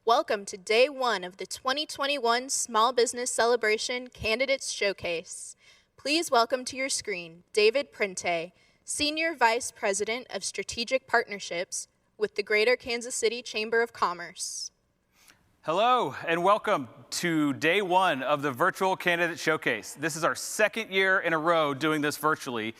Welcome to Day 1 of the 2021 Small Business Celebration Candidates Showcase. Please welcome to your screen David Printe, Senior Vice President of Strategic Partnerships with the Greater Kansas City Chamber of Commerce. Hello and welcome to Day 1 of the Virtual Candidate Showcase. This is our second year in a row doing this virtually,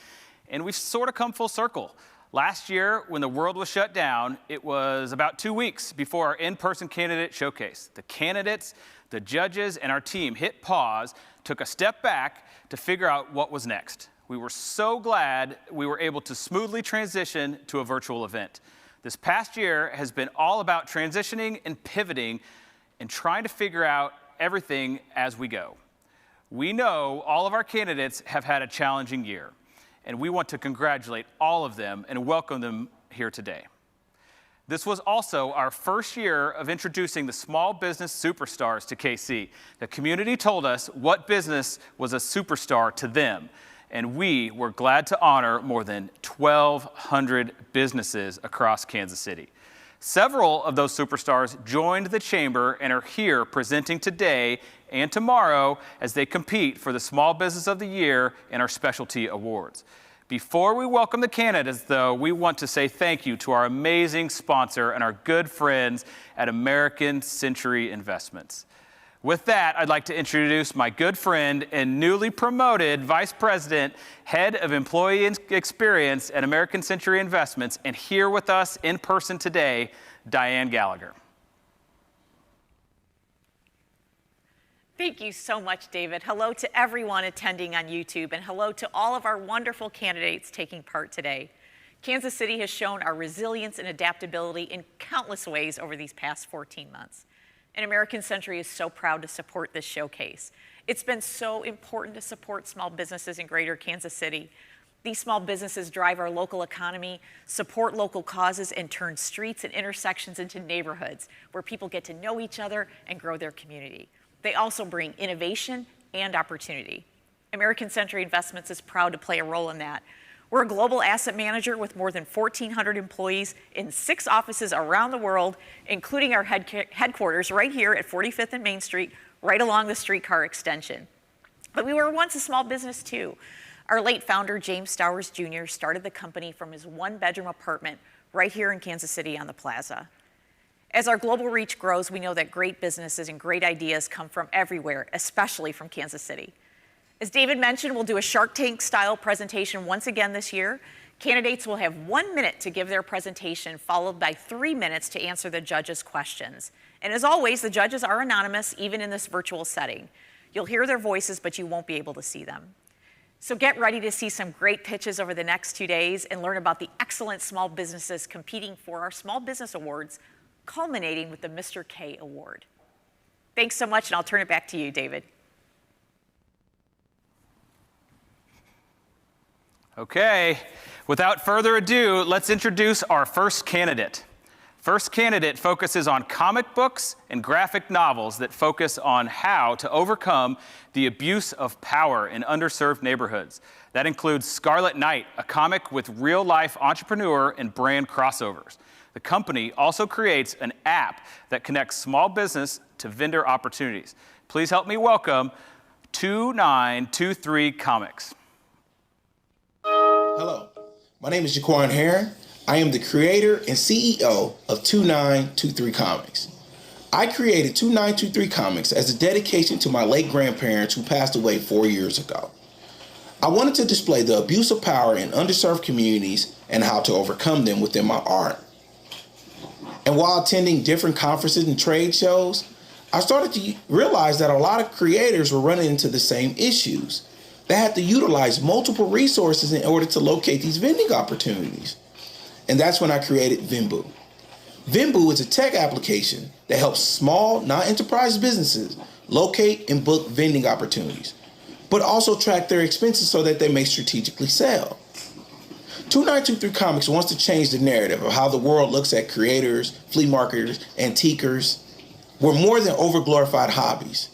and we've sort of come full circle. Last year, when the world was shut down, it was about 2 weeks before our in-person candidate showcase. The candidates, the judges, and our team hit pause, took a step back to figure out what was next. We were so glad we were able to smoothly transition to a virtual event. This past year has been all about transitioning and pivoting and trying to figure out everything as we go. We know all of our candidates have had a challenging year, and we want to congratulate all of them and welcome them here today. This was also our first year of introducing the small business superstars to KC. The community told us what business was a superstar to them, and we were glad to honor more than 1,200 businesses across Kansas City. Several of those superstars joined the chamber and are here presenting today and tomorrow as they compete for the Small Business of the Year and our specialty awards. Before we welcome the candidates, though, we want to say thank you to our amazing sponsor and our good friends at American Century Investments. With that, I'd like to introduce my good friend and newly promoted Vice President, Head of Employee Experience at American Century Investments, and here with us in person today, Diane Gallagher. Thank you so much, David. Hello to everyone attending on YouTube, and hello to all of our wonderful candidates taking part today. Kansas City has shown our resilience and adaptability in countless ways over these past 14 months. And American Century is so proud to support this showcase. It's been so important to support small businesses in Greater Kansas City. These small businesses drive our local economy, support local causes, and turn streets and intersections into neighborhoods where people get to know each other and grow their community. They also bring innovation and opportunity. American Century Investments is proud to play a role in that. We're a global asset manager with more than 1,400 employees in 6 offices around the world, including our headquarters right here at 45th and Main Street, right along the streetcar extension. But we were once a small business too. Our late founder, James Stowers Jr., started the company from his 1-bedroom apartment right here in Kansas City on the plaza. As our global reach grows, we know that great businesses and great ideas come from everywhere, especially from Kansas City. As David mentioned, we'll do a Shark Tank style presentation once again this year. Candidates will have 1 minute to give their presentation, followed by 3 minutes to answer the judges' questions. And as always, the judges are anonymous, even in this virtual setting. You'll hear their voices, but you won't be able to see them. So get ready to see some great pitches over the next 2 days and learn about the excellent small businesses competing for our Small Business Awards, culminating with the Mr. K Award. Thanks so much, and I'll turn it back to you, David. Okay, without further ado, let's introduce our first candidate. First candidate focuses on comic books and graphic novels that focus on how to overcome the abuse of power in underserved neighborhoods. That includes Scarlet Knight, a comic with real-life entrepreneur and brand crossovers. The company also creates an app that connects small business to vendor opportunities. Please help me welcome 2923 Comics. Hello, my name is Jaquan Heron. I am the creator and CEO of 2923 Comics. I created 2923 Comics as a dedication to my late grandparents who passed away 4 years ago. I wanted to display the abuse of power in underserved communities and how to overcome them within my art. And while attending different conferences and trade shows, I started to realize that a lot of creators were running into the same issues. They had to utilize multiple resources in order to locate these vending opportunities. And that's when I created Venbu. Venbu is a tech application that helps small, non-enterprise businesses locate and book vending opportunities, but also track their expenses so that they may strategically sell. 2923 Comics wants to change the narrative of how the world looks at creators, flea marketers, antiquers. We're more than overglorified hobbies.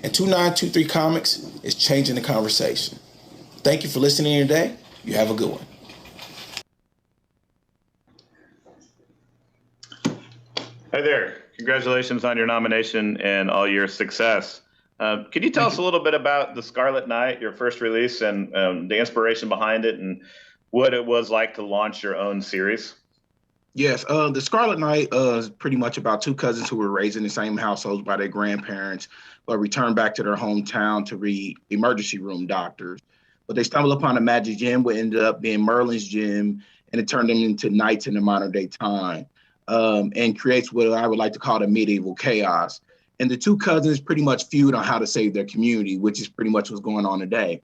And 2923 Comics is changing the conversation. Thank you for listening today. You have a good one. Hi there. Congratulations on your nomination and all your success. Can you tell us a little bit about The Scarlet Knight, your first release, and the inspiration behind it, and what it was like to launch your own series? Yes, The Scarlet Knight is pretty much about two cousins who were raised in the same households by their grandparents, but returned back to their hometown to be emergency room doctors. But they stumbled upon a magic gem, what ended up being Merlin's gem, and it turned them into knights in the modern day time, and creates what I would like to call the medieval chaos. And the two cousins pretty much feud on how to save their community, which is pretty much what's going on today.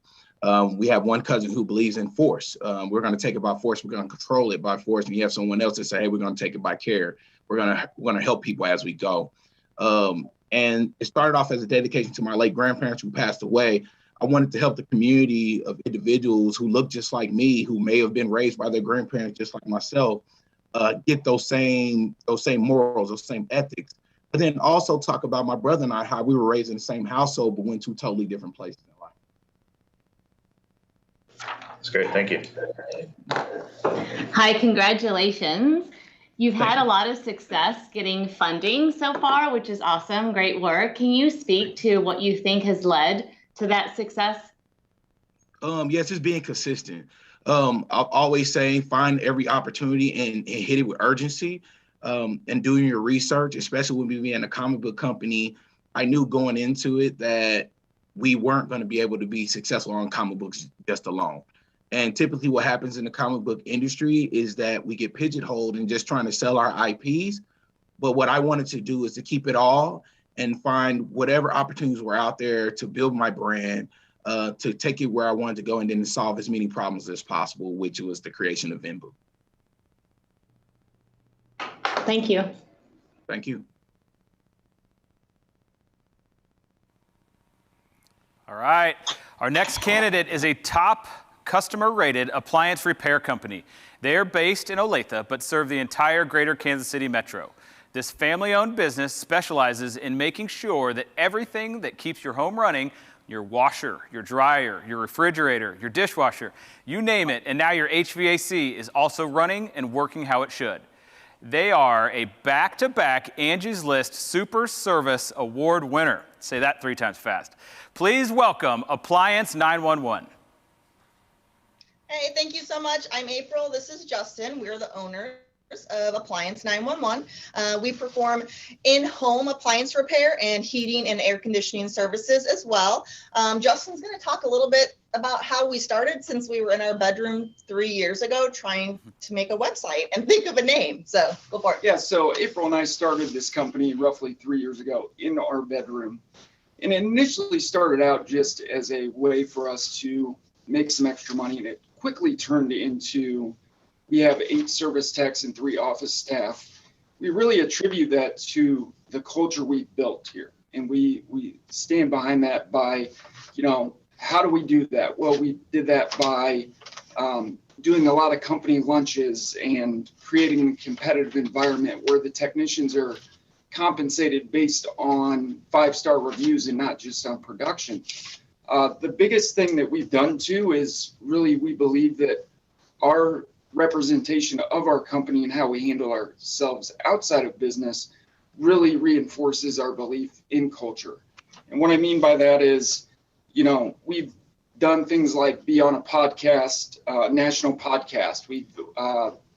We have one cousin who believes in force. We're going to take it by force. We're going to control it by force. And you have someone else that say, hey, we're going to take it by care. We're going to help people as we go. And it started off as a dedication to my late grandparents who passed away. I wanted to help the community of individuals who look just like me, who may have been raised by their grandparents just like myself, get those same morals, those same ethics. But then also talk about my brother and I, how we were raised in the same household, but went to totally different places in life. That's great. Thank you. Hi, congratulations. You've had a lot of success getting funding so far, which is awesome. Great work. Can you speak to what you think has led to that success? Yes, it's being consistent. I'll always say find every opportunity and hit it with urgency, and doing your research, especially when we being a comic book company. I knew going into it that we weren't going to be able to be successful on comic books just alone. And typically what happens in the comic book industry is that we get pigeonholed in just trying to sell our IPs. But what I wanted to do is to keep it all and find whatever opportunities were out there to build my brand, to take it where I wanted to go, and then to solve as many problems as possible, which was the creation of Venbu. Thank you. Thank you. All right. Our next candidate is a top customer-rated appliance repair company. They are based in Olathe, but serve the entire greater Kansas City metro. This family-owned business specializes in making sure that everything that keeps your home running, your washer, your dryer, your refrigerator, your dishwasher, you name it, and now your HVAC is also running and working how it should. They are a back-to-back Angie's List Super Service Award winner. Say that 3 times fast. Please welcome Appliance 911. Hey, thank you so much. I'm April. This is Justin. We're the owners of Appliance 911. We perform in-home appliance repair and heating and air conditioning services as well. Justin's going to talk a little bit about how we started, since we were in our bedroom 3 years ago trying to make a website and think of a name. So go for it. Yeah, so April and I started this company roughly 3 years ago in our bedroom. And it initially started out just as a way for us to make some extra money, and it quickly turned into, we have 8 service techs and 3 office staff. We really attribute that to the culture we've built here. And we stand behind that by, how do we do that? Well, we did that by doing a lot of company lunches and creating a competitive environment where the technicians are compensated based on 5-star reviews and not just on production. The biggest thing that we've done too is really, we believe that our representation of our company and how we handle ourselves outside of business really reinforces our belief in culture. And what I mean by that is, we've done things like be on a podcast, national podcast. We've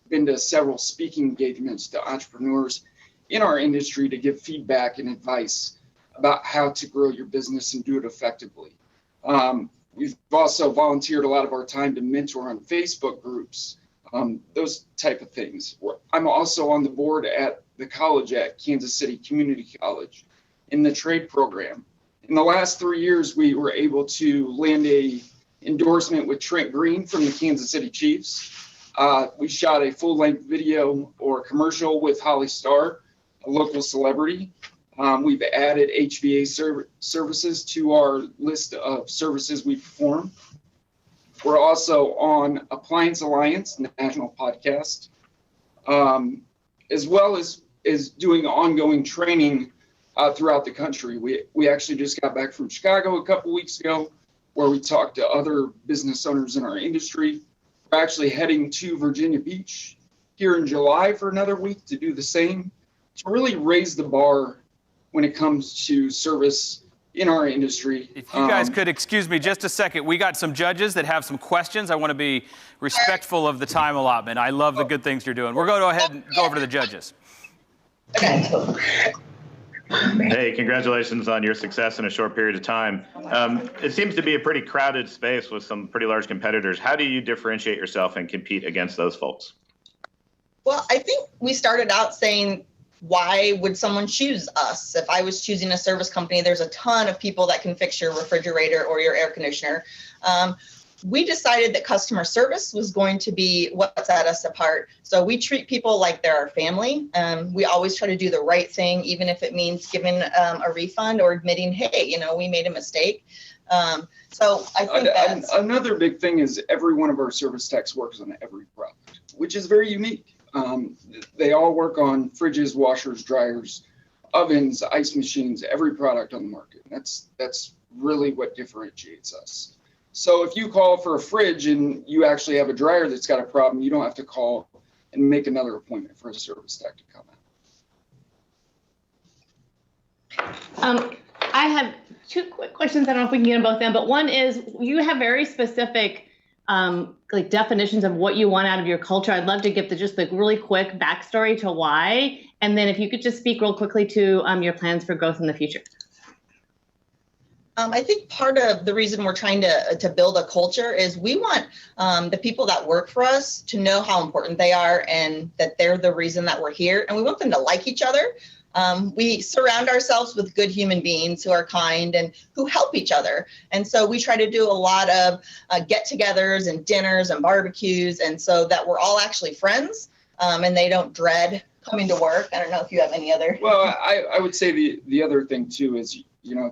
been to several speaking engagements to entrepreneurs in our industry to give feedback and advice about how to grow your business and do it effectively. We've also volunteered a lot of our time to mentor on Facebook groups, those type of things. I'm also on the board at the college at Kansas City Community College in the trade program. In the last 3 years, we were able to land a endorsement with Trent Green from the Kansas City Chiefs. We shot a full-length video or commercial with Holly Starr, a local celebrity. We've added HVAC services to our list of services we perform. We're also on Appliance Alliance, national podcast, as well as doing ongoing training throughout the country. We actually just got back from Chicago a couple weeks ago, where we talked to other business owners in our industry. We're actually heading to Virginia Beach here in July for another week to do the same. to really raise the bar when it comes to service in our industry. If you guys could excuse me just a second, we got some judges that have some questions. I want to be respectful of the time allotment. I love the good things you're doing. We're going to go ahead and go over to the judges. Hey, congratulations on your success in a short period of time. It seems to be a pretty crowded space with some pretty large competitors. How do you differentiate yourself and compete against those folks? Well, I think we started out saying, why would someone choose us? If I was choosing a service company, there's a ton of people that can fix your refrigerator or your air conditioner. We decided that customer service was going to be what set us apart. So we treat people like they're our family. We always try to do the right thing, even if it means giving a refund or admitting, hey, we made a mistake. So I think that's another big thing is every one of our service techs works on every product, which is very unique. They all work on fridges, washers, dryers, ovens, ice machines, every product on the market. That's really what differentiates us. So if you call for a fridge and you actually have a dryer that's got a problem, you don't have to call and make another appointment for a service tech to come out. I have two quick questions. I don't know if we can get them both in, but one is you have very specific like definitions of what you want out of your culture. I'd love to give just the really quick backstory to why. And then if you could just speak real quickly to your plans for growth in the future. I think part of the reason we're trying to build a culture is we want the people that work for us to know how important they are and that they're the reason that we're here. And we want them to like each other. We surround ourselves with good human beings who are kind and who help each other. And so we try to do a lot of get-togethers and dinners and barbecues, and so that we're all actually friends and they don't dread coming to work. I don't know if you have any other. Well, I would say the other thing too is,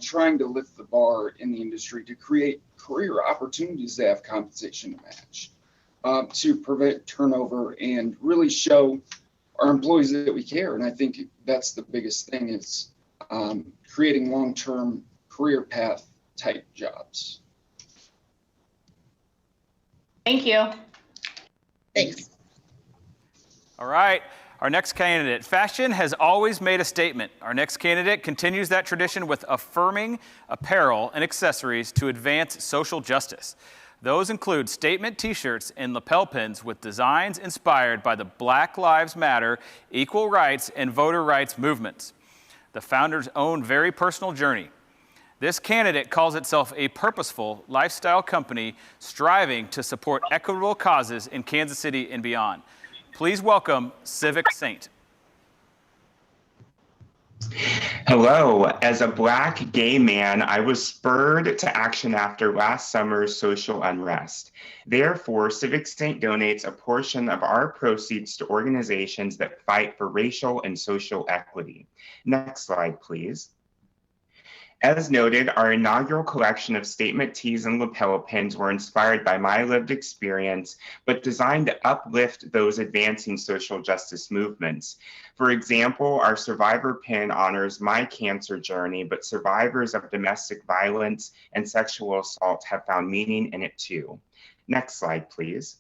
trying to lift the bar in the industry to create career opportunities that have compensation to match, to prevent turnover and really show our employees that we care. And I think that's the biggest thing is creating long-term career path type jobs. Thank you. Thanks. All right. Our next candidate. Fashion has always made a statement. Our next candidate continues that tradition with affirming apparel and accessories to advance social justice. Those include statement t-shirts and lapel pins with designs inspired by the Black Lives Matter, equal rights, and voter rights movements. The founder's own very personal journey. This candidate calls itself a purposeful lifestyle company striving to support equitable causes in Kansas City and beyond. Please welcome Civic Saint. Hello. As a Black gay man, I was spurred to action after last summer's social unrest. Therefore, Civic Saint donates a portion of our proceeds to organizations that fight for racial and social equity. Next slide, please. As noted, our inaugural collection of statement tees and lapel pins were inspired by my lived experience, but designed to uplift those advancing social justice movements. For example, our survivor pin honors my cancer journey, but survivors of domestic violence and sexual assault have found meaning in it too. Next slide, please.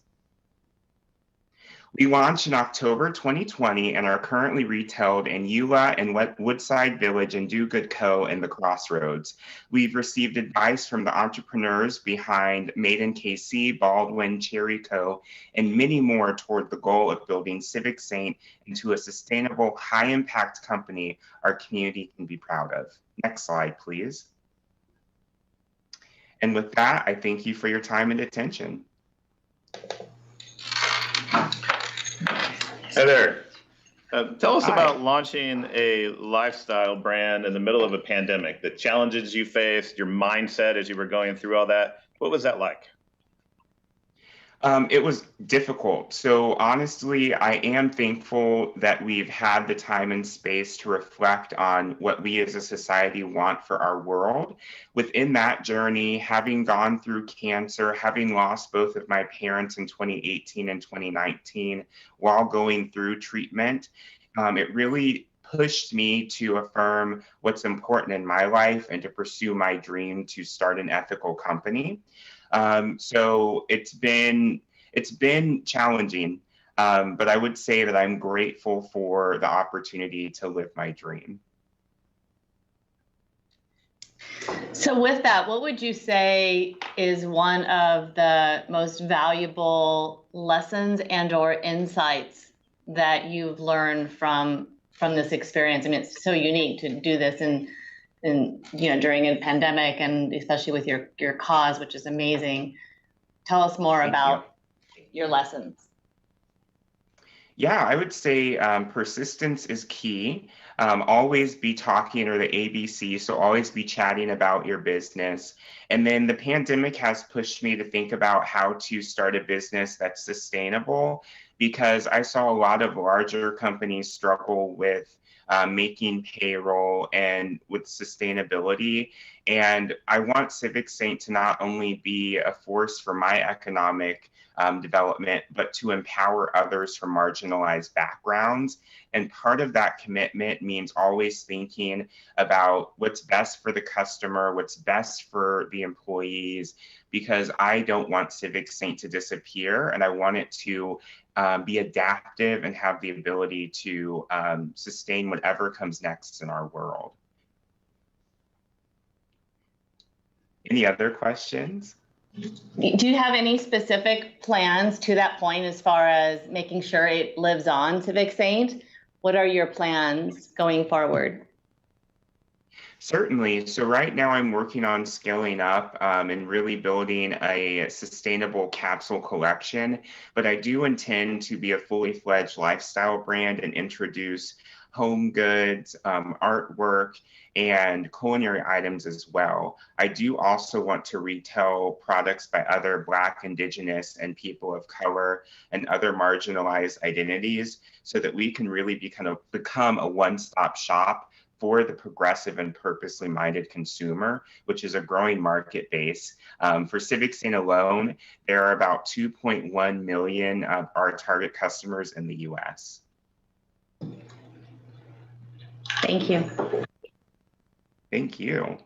We launched in October 2020 and are currently retailed in Eula and Woodside Village and Do Good Co. in the Crossroads. We've received advice from the entrepreneurs behind Meridian KC, Baldwin, Cherry Co., and many more toward the goal of building Civic Saint into a sustainable, high-impact company our community can be proud of. Next slide, please. And with that, I thank you for your time and attention. Hey there. Tell us about launching a lifestyle brand in the middle of a pandemic, the challenges you faced, your mindset as you were going through all that. What was that like? It was difficult. So honestly, I am thankful that we've had the time and space to reflect on what we as a society want for our world. Within that journey, having gone through cancer, having lost both of my parents in 2018 and 2019 while going through treatment, it really pushed me to affirm what's important in my life and to pursue my dream to start an ethical company. So it's been challenging. But I would say that I'm grateful for the opportunity to live my dream. So with that, what would you say is one of the most valuable lessons and or insights that you've learned from this experience? I mean, it's so unique to do this in during a pandemic, and especially with your cause, which is amazing. Tell us more about your lessons. Yeah, I would say persistence is key. Always be talking, or the ABC, so always be chatting about your business. And then the pandemic has pushed me to think about how to start a business that's sustainable, because I saw a lot of larger companies struggle with making payroll and with sustainability. And I want Civic Saint to not only be a force for my economic development, but to empower others from marginalized backgrounds. And part of that commitment means always thinking about what's best for the customer, what's best for the employees, because I don't want Civic Saint to disappear, and I want it to be adaptive and have the ability to sustain whatever comes next in our world. Any other questions? Do you have any specific plans to that point as far as making sure it lives on, Civic Saint? What are your plans going forward? Certainly. So right now I'm working on scaling up and really building a sustainable capsule collection, but I do intend to be a fully fledged lifestyle brand and introduce home goods, artwork, and culinary items as well. I do also want to retail products by other Black, Indigenous, and people of color and other marginalized identities, so that we can really become a one-stop shop for the progressive and purposely minded consumer, which is a growing market base. For Civic Saint alone, there are about 2.1 million of our target customers in the US. Thank you. Thank you.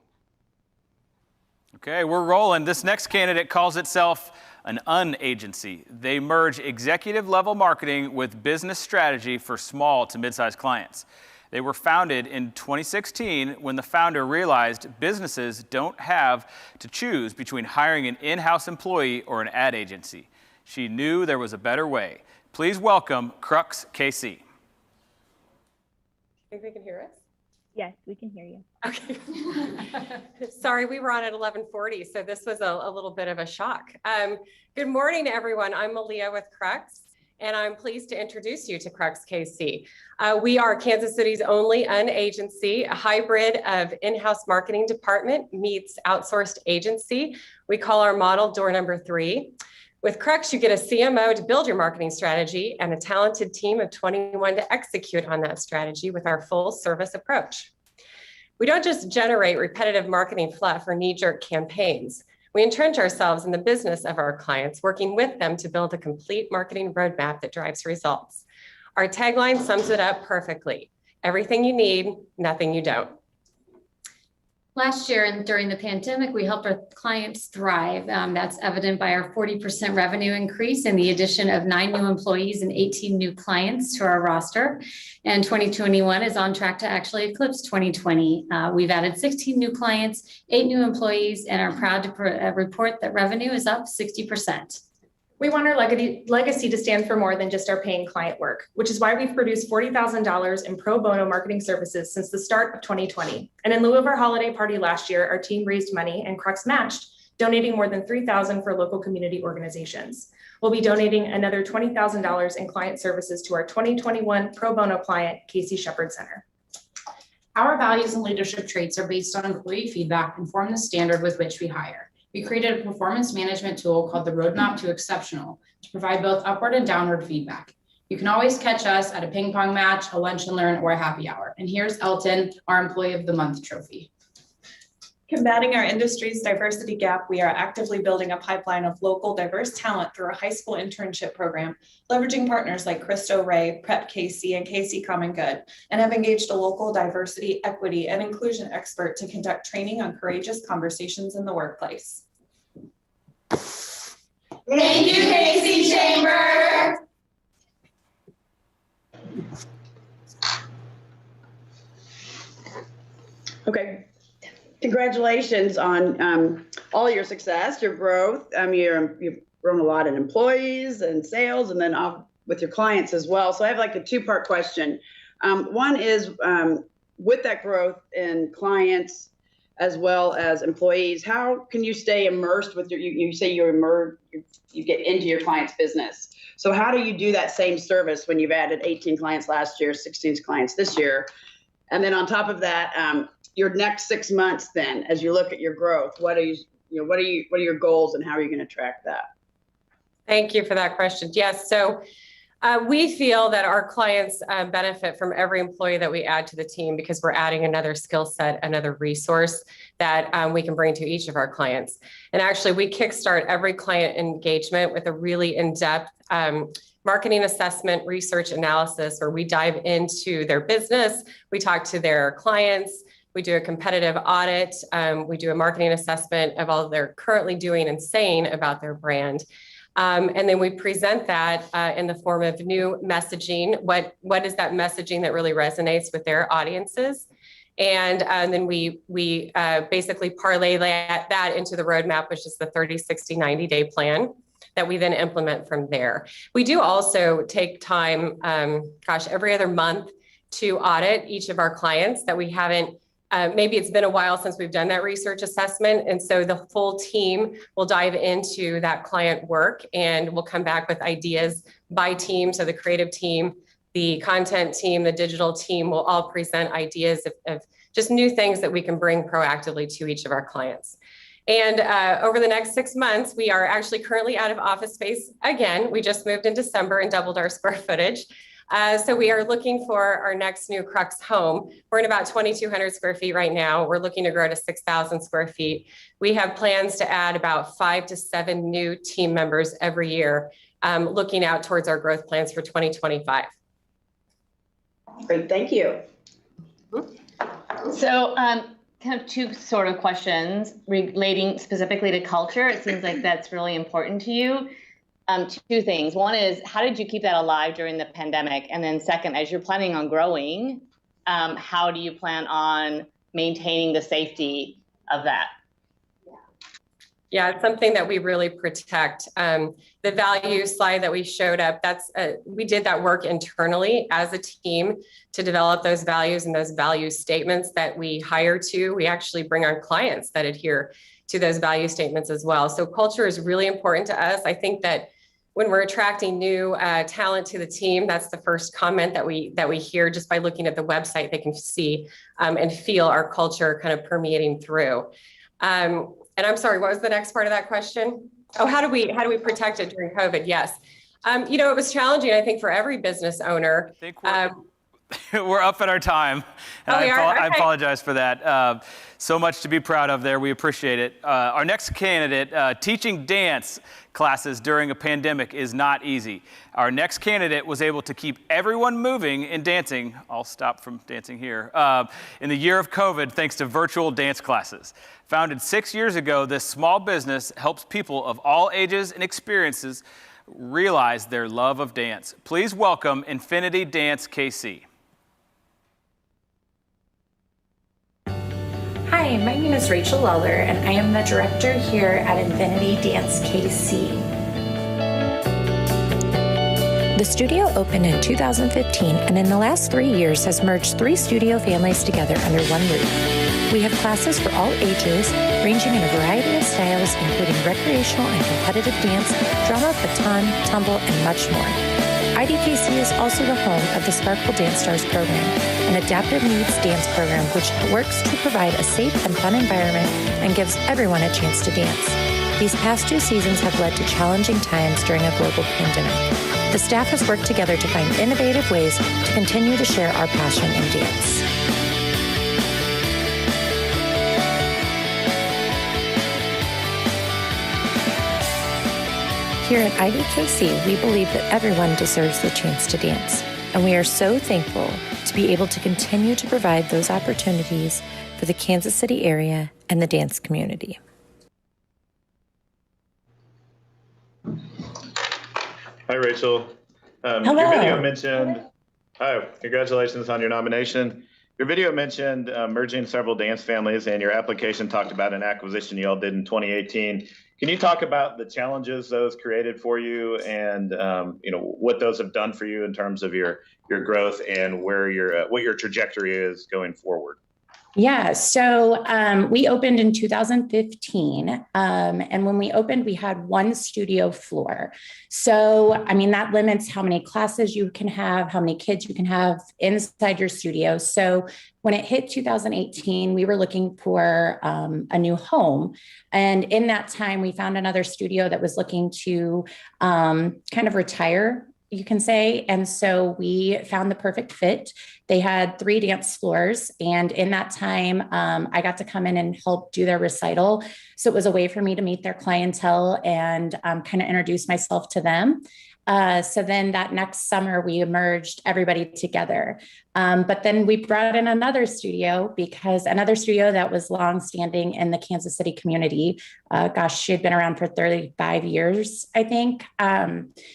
Okay, we're rolling. This next candidate calls itself an unagency. They merge executive level marketing with business strategy for small to mid-sized clients. They were founded in 2016 when the founder realized businesses don't have to choose between hiring an in-house employee or an ad agency. She knew there was a better way. Please welcome Crux KC. Think they can hear us? Yes, we can hear you. Okay. Sorry, we were on at 11:40, so this was a little bit of a shock. Good morning, everyone. I'm Malia with Crux, and I'm pleased to introduce you to Crux KC. We are Kansas City's only unagency, a hybrid of in-house marketing department meets outsourced agency. We call our model door number 3. With Crux, you get a CMO to build your marketing strategy and a talented team of 21 to execute on that strategy with our full service approach. We don't just generate repetitive marketing fluff or knee-jerk campaigns. We entrench ourselves in the business of our clients, working with them to build a complete marketing roadmap that drives results. Our tagline sums it up perfectly. Everything you need, nothing you don't. Last year and during the pandemic, we helped our clients thrive. That's evident by our 40% revenue increase and the addition of 9 new employees and 18 new clients to our roster. And 2021 is on track to actually eclipse 2020. We've added 16 new clients, 8 new employees, and are proud to report that revenue is up 60%. We want our legacy to stand for more than just our paying client work, which is why we've produced $40,000 in pro bono marketing services since the start of 2020. And in lieu of our holiday party last year, our team raised money and Crux matched, donating more than $3,000 for local community organizations. We'll be donating another $20,000 in client services to our 2021 pro bono client, Casey Shepherd Center. Our values and leadership traits are based on employee feedback and form the standard with which we hire. We created a performance management tool called the Roadmap to Exceptional to provide both upward and downward feedback. You can always catch us at a ping pong match, a lunch and learn, or a happy hour. And here's Elton, our Employee of the Month trophy. Combating our industry's diversity gap, we are actively building a pipeline of local diverse talent through a high school internship program, leveraging partners like Cristo Ray, Prep KC, and KC Common Good, and have engaged a local diversity, equity, and inclusion expert to conduct training on courageous conversations in the workplace. Thank you, KC Chamber. Okay. Congratulations on all your success, your growth. You've grown a lot in employees and sales, and then with your clients as well. So I have like a two-part question. One is with that growth in clients as well as employees, how can you stay immersed with you say you get into your client's business. So how do you do that same service when you've added 18 clients last year, 16 clients this year? And then on top of that, your next 6 months then, as you look at your growth, what are your goals and how are you going to track that? Thank you for that question. Yes, so we feel that our clients benefit from every employee that we add to the team because we're adding another skill set, another resource that we can bring to each of our clients. And actually, we kickstart every client engagement with a really in-depth marketing assessment, research analysis, where we dive into their business, we talk to their clients, we do a competitive audit, we do a marketing assessment of all they're currently doing and saying about their brand. And then we present that in the form of new messaging. What is that messaging that really resonates with their audiences? And then we basically parlay that into the roadmap, which is the 30, 60, 90-day plan that we then implement from there. We do also take time, every other month to audit each of our clients that we haven't. Maybe it's been a while since we've done that research assessment. And so the full team will dive into that client work and we'll come back with ideas by team. So the creative team, the content team, the digital team will all present ideas of just new things that we can bring proactively to each of our clients. And over the next 6 months, we are actually currently out of office space. Again, we just moved in December and doubled our square footage. So we are looking for our next new Crux home. We're in about 2,200 square feet right now. We're looking to grow to 6,000 square feet. We have plans to add about 5 to 7 new team members every year, looking out towards our growth plans for 2025. Great, thank you. So kind of two sort of questions relating specifically to culture. It seems like that's really important to you. Two things. One is, how did you keep that alive during the pandemic? And then second, as you're planning on growing, how do you plan on maintaining the safety of that? Yeah, it's something that we really protect. The value slide that we showed up, we did that work internally as a team to develop those values and those value statements that we hire to. We actually bring on clients that adhere to those value statements as well. So culture is really important to us. I think that when we're attracting new talent to the team, that's the first comment that we hear just by looking at the website. They can see and feel our culture kind of permeating through. And I'm sorry, what was the next part of that question? Oh, how do we protect it during COVID? Yes. It was challenging, I think, for every business owner. I think we're up at our time. I apologize for that. So much to be proud of there. We appreciate it. Our next candidate, teaching dance classes during a pandemic is not easy. Our next candidate was able to keep everyone moving and dancing. I'll stop from dancing here. In the year of COVID, thanks to virtual dance classes. Founded 6 years ago, this small business helps people of all ages and experiences realize their love of dance. Please welcome Infinity Dance KC. Hi, my name is Rachel Luller, and I am the director here at Infinity Dance KC. The studio opened in 2015 and in the last 3 years has merged 3 studio families together under one roof. We have classes for all ages, ranging in a variety of styles, including recreational and competitive dance, drama, baton, tumble, and much more. IDKC is also the home of the Sparkle Dance Stars program, an adaptive needs dance program which works to provide a safe and fun environment and gives everyone a chance to dance. These past 2 seasons have led to challenging times during a global pandemic. The staff has worked together to find innovative ways to continue to share our passion in dance. Here at IDKC, we believe that everyone deserves the chance to dance, and we are so thankful to be able to continue to provide those opportunities for the Kansas City area and the dance community. Hi, Rachel. Hello. Your video mentioned, congratulations on your nomination. Your video mentioned merging several dance families, and your application talked about an acquisition you all did in 2018. Can you talk about the challenges those created for you, and what those have done for you in terms of your growth and where what your trajectory is going forward? Yeah, so we opened in 2015. And when we opened, we had one studio floor. So, I mean, that limits how many classes you can have, how many kids you can have inside your studio. So when it hit 2018, we were looking for a new home. And in that time, we found another studio that was looking to kind of retire, you can say. And so we found the perfect fit. They had 3 dance floors. And in that time, I got to come in and help do their recital. So it was a way for me to meet their clientele and kind of introduce myself to them. So then that next summer, we merged everybody together. But then we brought in another studio that was longstanding in the Kansas City community. She had been around for 35 years, I think.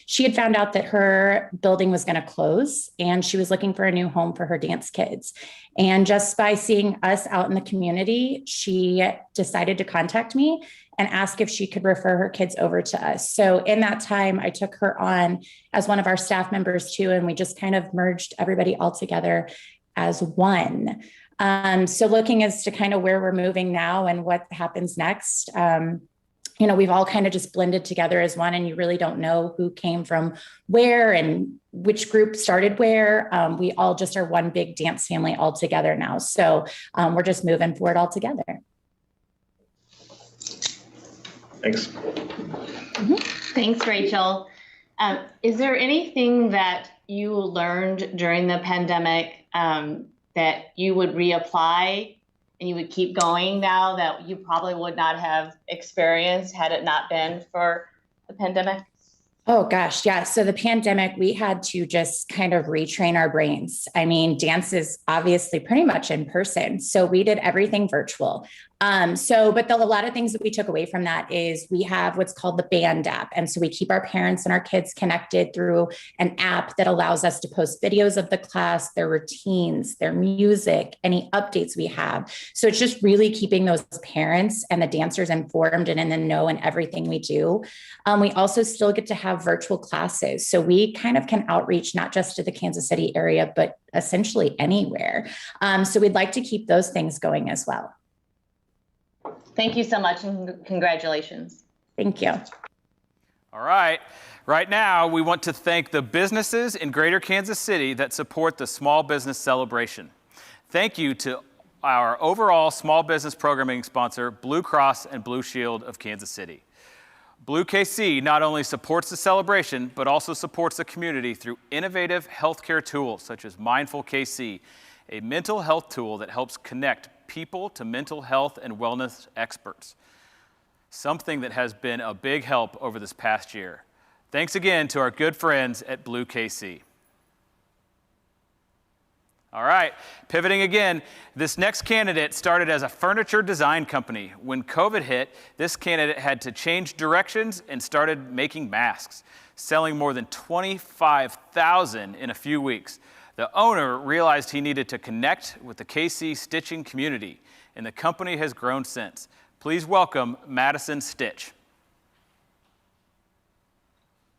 She had found out that her building was going to close, and she was looking for a new home for her dance kids. And just by seeing us out in the community, she decided to contact me and ask if she could refer her kids over to us. So in that time, I took her on as one of our staff members too, and we just kind of merged everybody all together as one. So looking as to kind of where we're moving now and what happens next, we've all kind of just blended together as one, and you really don't know who came from where and which group started where. We all just are one big dance family all together now. So we're just moving forward all together. Thanks. Mm-hmm. Thanks, Rachel. Is there anything that you learned during the pandemic that you would reapply and you would keep going now that you probably would not have experienced had it not been for the pandemic? Oh gosh, yeah. So the pandemic, we had to just kind of retrain our brains. I mean, dance is obviously pretty much in person. So we did everything virtual. But a lot of things that we took away from that is we have what's called the Band app. And so we keep our parents and our kids connected through an app that allows us to post videos of the class, their routines, their music, any updates we have. So it's just really keeping those parents and the dancers informed and in the know in everything we do. We also still get to have virtual classes. So we kind of can outreach not just to the Kansas City area, but essentially anywhere. So we'd like to keep those things going as well. Thank you so much, and congratulations. Thank you. All right. Right now, we want to thank the businesses in Greater Kansas City that support the Small Business Celebration. Thank you to our overall small business programming sponsor, Blue Cross and Blue Shield of Kansas City. Blue KC not only supports the celebration, but also supports the community through innovative healthcare tools such as Mindful KC, a mental health tool that helps connect people to mental health and wellness experts, something that has been a big help over this past year. Thanks again to our good friends at Blue KC. All right, pivoting again, this next candidate started as a furniture design company. When COVID hit, this candidate had to change directions and started making masks, selling more than 25,000 in a few weeks. The owner realized he needed to connect with the KC stitching community, and the company has grown since. Please welcome Madison Stitch.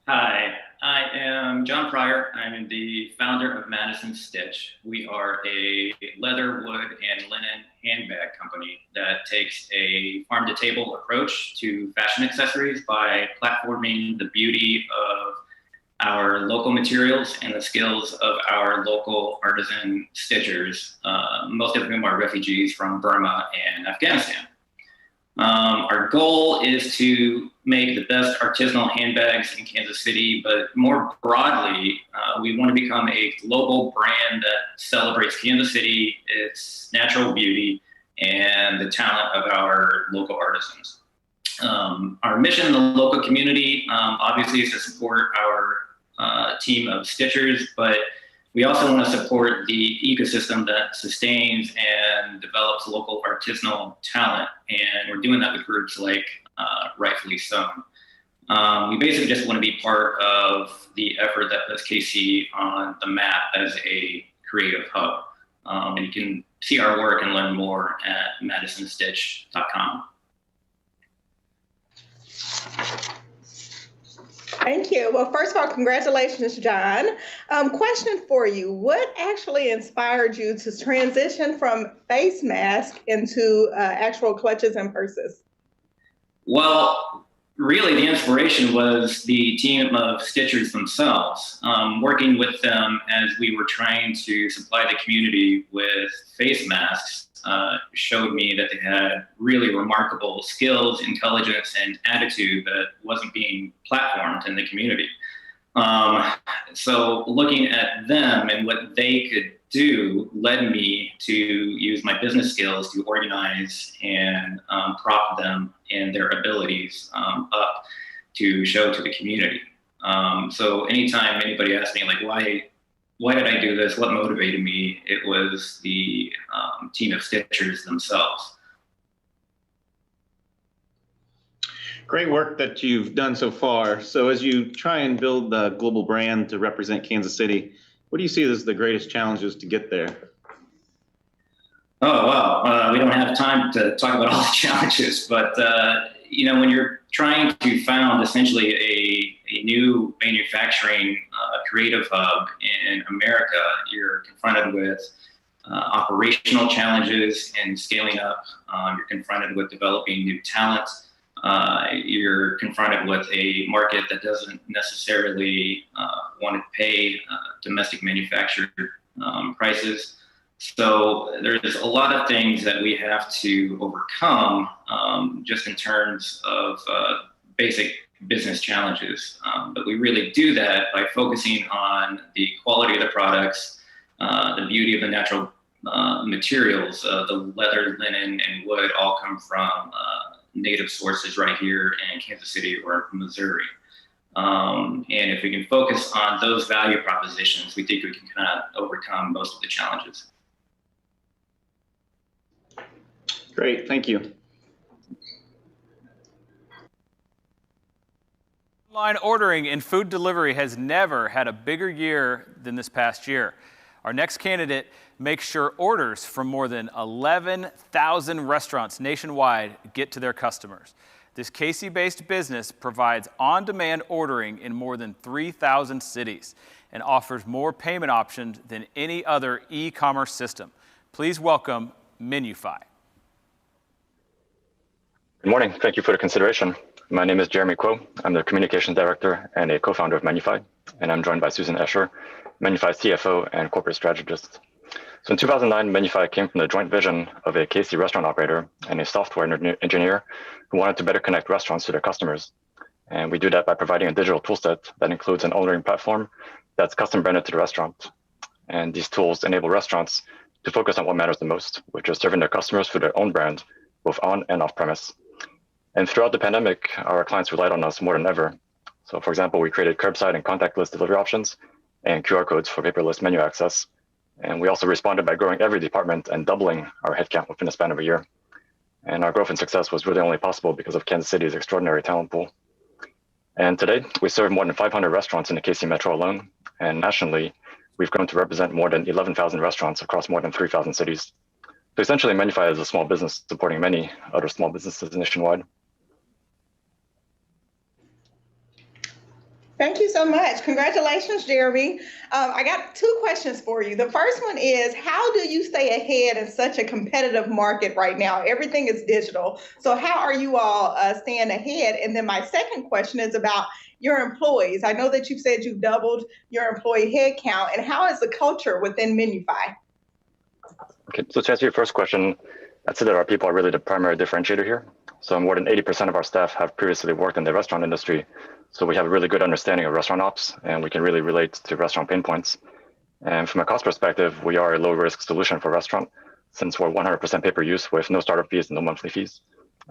Hi, I am John Pryor. I'm the founder of Madison Stitch. We are a leather, wood, and linen handbag company that takes a farm-to-table approach to fashion accessories by platforming the beauty of our local materials and the skills of our local artisan stitchers, most of whom are refugees from Burma and Afghanistan. Our goal is to make the best artisanal handbags in Kansas City, but more broadly, we want to become a global brand that celebrates Kansas City, its natural beauty, and the talent of our local artisans. Our mission in the local community, obviously, is to support our team of stitchers, but we also want to support the ecosystem that sustains and develops local artisanal talent, and we're doing that with groups like Rightfully Sewn. We basically just want to be part of the effort that puts KC on the map as a creative hub. And you can see our work and learn more at madisonstitch.com. Thank you. Well, first of all, congratulations, John. Question for you. What actually inspired you to transition from face mask into actual clutches and purses? Well, really the inspiration was the team of stitchers themselves. Working with them as we were trying to supply the community with face masks showed me that they had really remarkable skills, intelligence, and attitude that wasn't being platformed in the community. So looking at them and what they could do led me to use my business skills to organize and prop them and their abilities up to show to the community. So anytime anybody asked me, like, why did I do this? What motivated me? It was the team of stitchers themselves. Great work that you've done so far. So as you try and build the global brand to represent Kansas City, what do you see as the greatest challenges to get there? Oh, wow. We don't have time to talk about all the challenges, but you know, when you're trying to found essentially a new manufacturing creative hub in America, you're confronted with operational challenges and scaling up. You're confronted with developing new talent. You're confronted with a market that doesn't necessarily want to pay domestic manufactured prices. So there's a lot of things that we have to overcome just in terms of basic business challenges. But we really do that by focusing on the quality of the products, the beauty of the natural materials, the leather, linen, and wood all come from native sources right here in Kansas City or Missouri. And if we can focus on those value propositions, we think we can kind of overcome most of the challenges. Great, thank you. Online ordering and food delivery has never had a bigger year than this past year. Our next candidate makes sure orders from more than 11,000 restaurants nationwide get to their customers. This KC-based business provides on-demand ordering in more than 3,000 cities and offers more payment options than any other e-commerce system. Please welcome Minify. Good morning. Thank you for the consideration. My name is Jeremy Kuo. I'm the Communications Director and a co-founder of Menufy, and I'm joined by Susan Escher, Menufy CFO and Corporate Strategist. So in 2009, Menufy came from the joint vision of a KC restaurant operator and a software engineer who wanted to better connect restaurants to their customers. And we do that by providing a digital toolset that includes an ordering platform that's custom branded to the restaurant. And these tools enable restaurants to focus on what matters the most, which is serving their customers through their own brand, both on and off premise. And throughout the pandemic, our clients relied on us more than ever. So for example, we created curbside and contactless delivery options and QR codes for paperless menu access. And we also responded by growing every department and doubling our headcount within a span of a year. And our growth and success was really only possible because of Kansas City's extraordinary talent pool. And today, we serve more than 500 restaurants in the KC Metro alone. And nationally, we've grown to represent more than 11,000 restaurants across more than 3,000 cities. So essentially, Menufy is a small business supporting many other small businesses nationwide. Thank you so much. Congratulations, Jeremy. I got two questions for you. The first one is, how do you stay ahead in such a competitive market right now? Everything is digital. So how are you all staying ahead? And then my second question is about your employees. I know that you said you've doubled your employee headcount, and how is the culture within Menufy? Okay, so to answer your first question, I'd say that our people are really the primary differentiator here. So more than 80% of our staff have previously worked in the restaurant industry. So we have a really good understanding of restaurant ops, and we can really relate to restaurant pain points. And from a cost perspective, we are a low-risk solution for restaurant, since we're 100% pay-per-use with no startup fees and no monthly fees.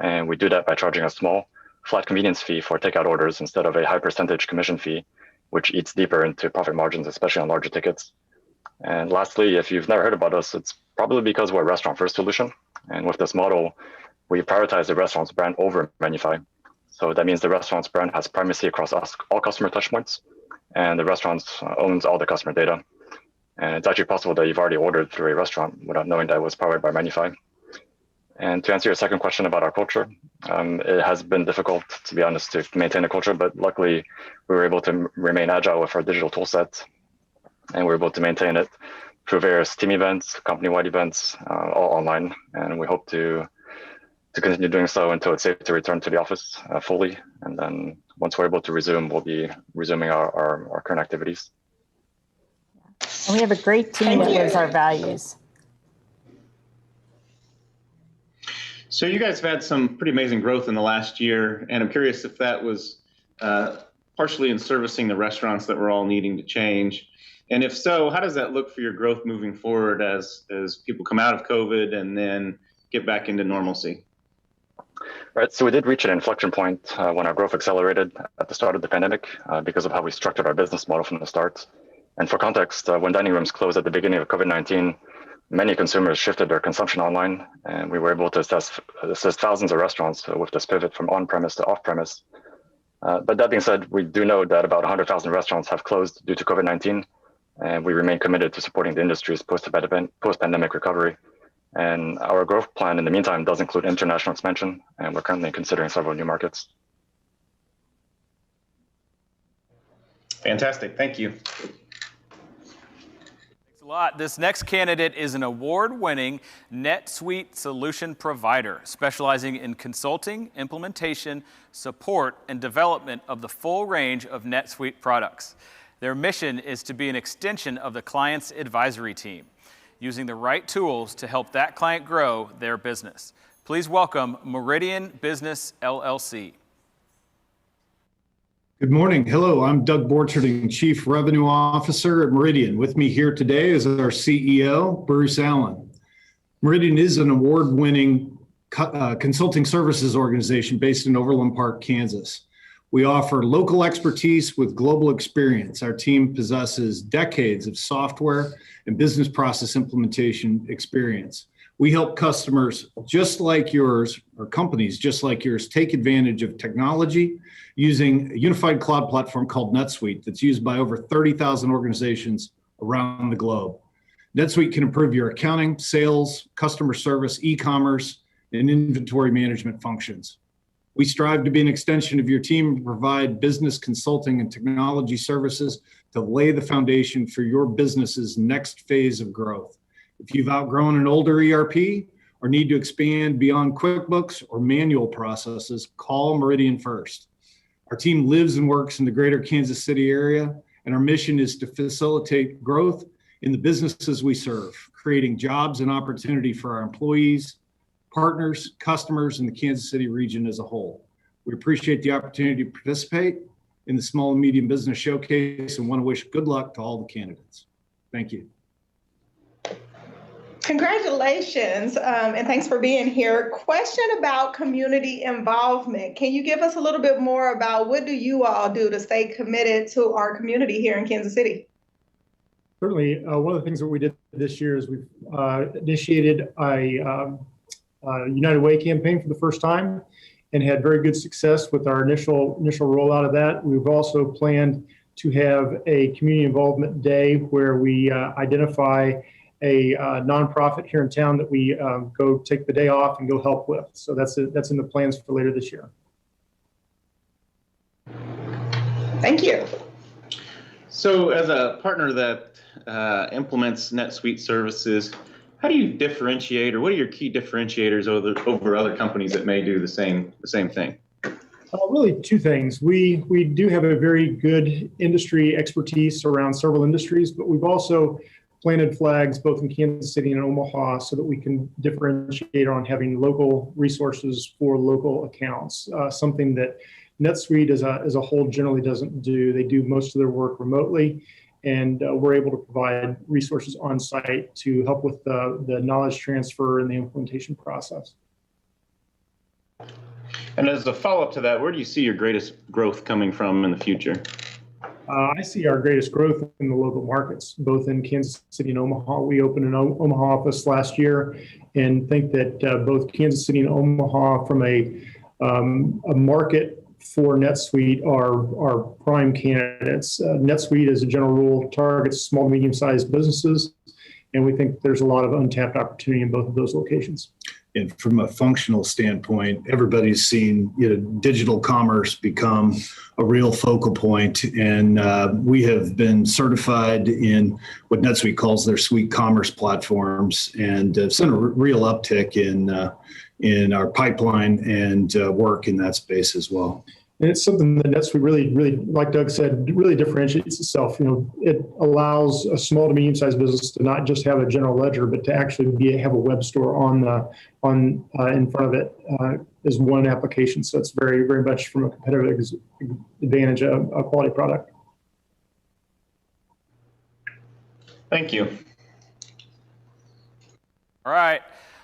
And we do that by charging a small, flat convenience fee for takeout orders instead of a high percentage commission fee, which eats deeper into profit margins, especially on larger tickets. And lastly, if you've never heard about us, it's probably because we're a restaurant-first solution. And with this model, we prioritize the restaurant's brand over Menufy. So that means the restaurant's brand has primacy across all customer touchpoints, and the restaurant owns all the customer data. And it's actually possible that you've already ordered through a restaurant without knowing that it was powered by Menufy. And to answer your second question about our culture, it has been difficult, to be honest, to maintain a culture, but luckily we were able to remain agile with our digital tool set, and we were able to maintain it through various team events, company-wide events, all online. And we hope to continue doing so until it's safe to return to the office fully. And then once we're able to resume, we'll be resuming our current activities. And we have a great team that lives our values. So you guys have had some pretty amazing growth in the last year, and I'm curious if that was partially in servicing the restaurants that we're all needing to change. And if so, how does that look for your growth moving forward as people come out of COVID and then get back into normalcy? Right, so we did reach an inflection point when our growth accelerated at the start of the pandemic because of how we structured our business model from the start. And for context, when dining rooms closed at the beginning of COVID-19, many consumers shifted their consumption online, and we were able to assist thousands of restaurants with this pivot from on-premise to off-premise. But that being said, we do know that about 100,000 restaurants have closed due to COVID-19, and we remain committed to supporting the industry's post-pandemic recovery. And our growth plan in the meantime does include international expansion, and we're currently considering several new markets. Fantastic, thank you. A lot. This next candidate is an award-winning NetSuite solution provider specializing in consulting, implementation, support, and development of the full range of NetSuite products. Their mission is to be an extension of the client's advisory team, using the right tools to help that client grow their business. Please welcome Meridian Business LLC. Good morning. Hello, I'm Doug Borcherding, Chief Revenue Officer at Meridian. With me here today is our CEO, Bruce Allen. Meridian is an award-winning consulting services organization based in Overland Park, Kansas. We offer local expertise with global experience. Our team possesses decades of software and business process implementation experience. We help customers just like yours, or companies just like yours, take advantage of technology using a unified cloud platform called NetSuite that's used by over 30,000 organizations around the globe. NetSuite can improve your accounting, sales, customer service, e-commerce, and inventory management functions. We strive to be an extension of your team and provide business consulting and technology services to lay the foundation for your business's next phase of growth. If you've outgrown an older ERP or need to expand beyond QuickBooks or manual processes, call Meridian first. Our team lives and works in the greater Kansas City area, and our mission is to facilitate growth in the businesses we serve, creating jobs and opportunity for our employees, partners, customers, and the Kansas City region as a whole. We appreciate the opportunity to participate in the Small and Medium Business Showcase and want to wish good luck to all the candidates. Thank you. Congratulations, and thanks for being here. Question about community involvement. Can you give us a little bit more about what do you all do to stay committed to our community here in Kansas City? Certainly, one of the things that we did this year is we've initiated a United Way campaign for the first time and had very good success with our initial rollout of that. We've also planned to have a community involvement day where we identify a nonprofit here in town that we go take the day off and go help with. So that's in the plans for later this year. Thank you. So as a partner that implements NetSuite services, how do you differentiate, or what are your key differentiators over other companies that may do the same thing? Really two things. We do have a very good industry expertise around several industries, but we've also planted flags both in Kansas City and Omaha so that we can differentiate on having local resources for local accounts, something that NetSuite as a whole generally doesn't do. They do most of their work remotely, and we're able to provide resources on site to help with the knowledge transfer and the implementation process. And as a follow-up to that, where do you see your greatest growth coming from in the future? I see our greatest growth in the local markets, both in Kansas City and Omaha. We opened an Omaha office last year and think that both Kansas City and Omaha, from a market for NetSuite are prime candidates. NetSuite, as a general rule, targets small to medium-sized businesses, and we think there's a lot of untapped opportunity in both of those locations. And from a functional standpoint, everybody's seen digital commerce become a real focal point, and we have been certified in what NetSuite calls their suite commerce platforms, and seen a real uptick in our pipeline and work in that space as well. And it's something that NetSuite really, like Doug said, really differentiates itself. It allows a small to medium-sized business to not just have a general ledger, but to actually have a web store in front of it as one application. So it's very, very much from a competitive advantage a quality product. Thank you. All right.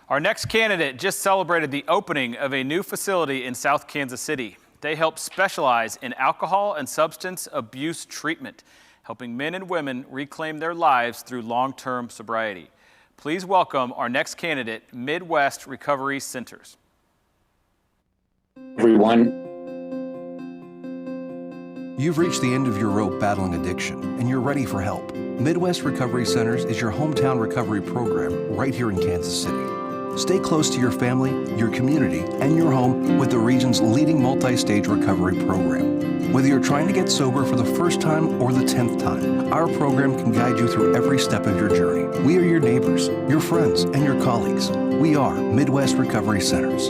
Our next candidate just celebrated the opening of a new facility in South Kansas City. They help specialize in alcohol and substance abuse treatment, helping men and women reclaim their lives through long-term sobriety. Please welcome our next candidate, Midwest Recovery Centers. Everyone. You've reached the end of your rope battling addiction, and you're ready for help. Midwest Recovery Centers is your hometown recovery program right here in Kansas City. Stay close to your family, your community, and your home with the region's leading multi-stage recovery program. Whether you're trying to get sober for the first time or the 10th time, our program can guide you through every step of your journey. We are your neighbors, your friends, and your colleagues. We are Midwest Recovery Centers.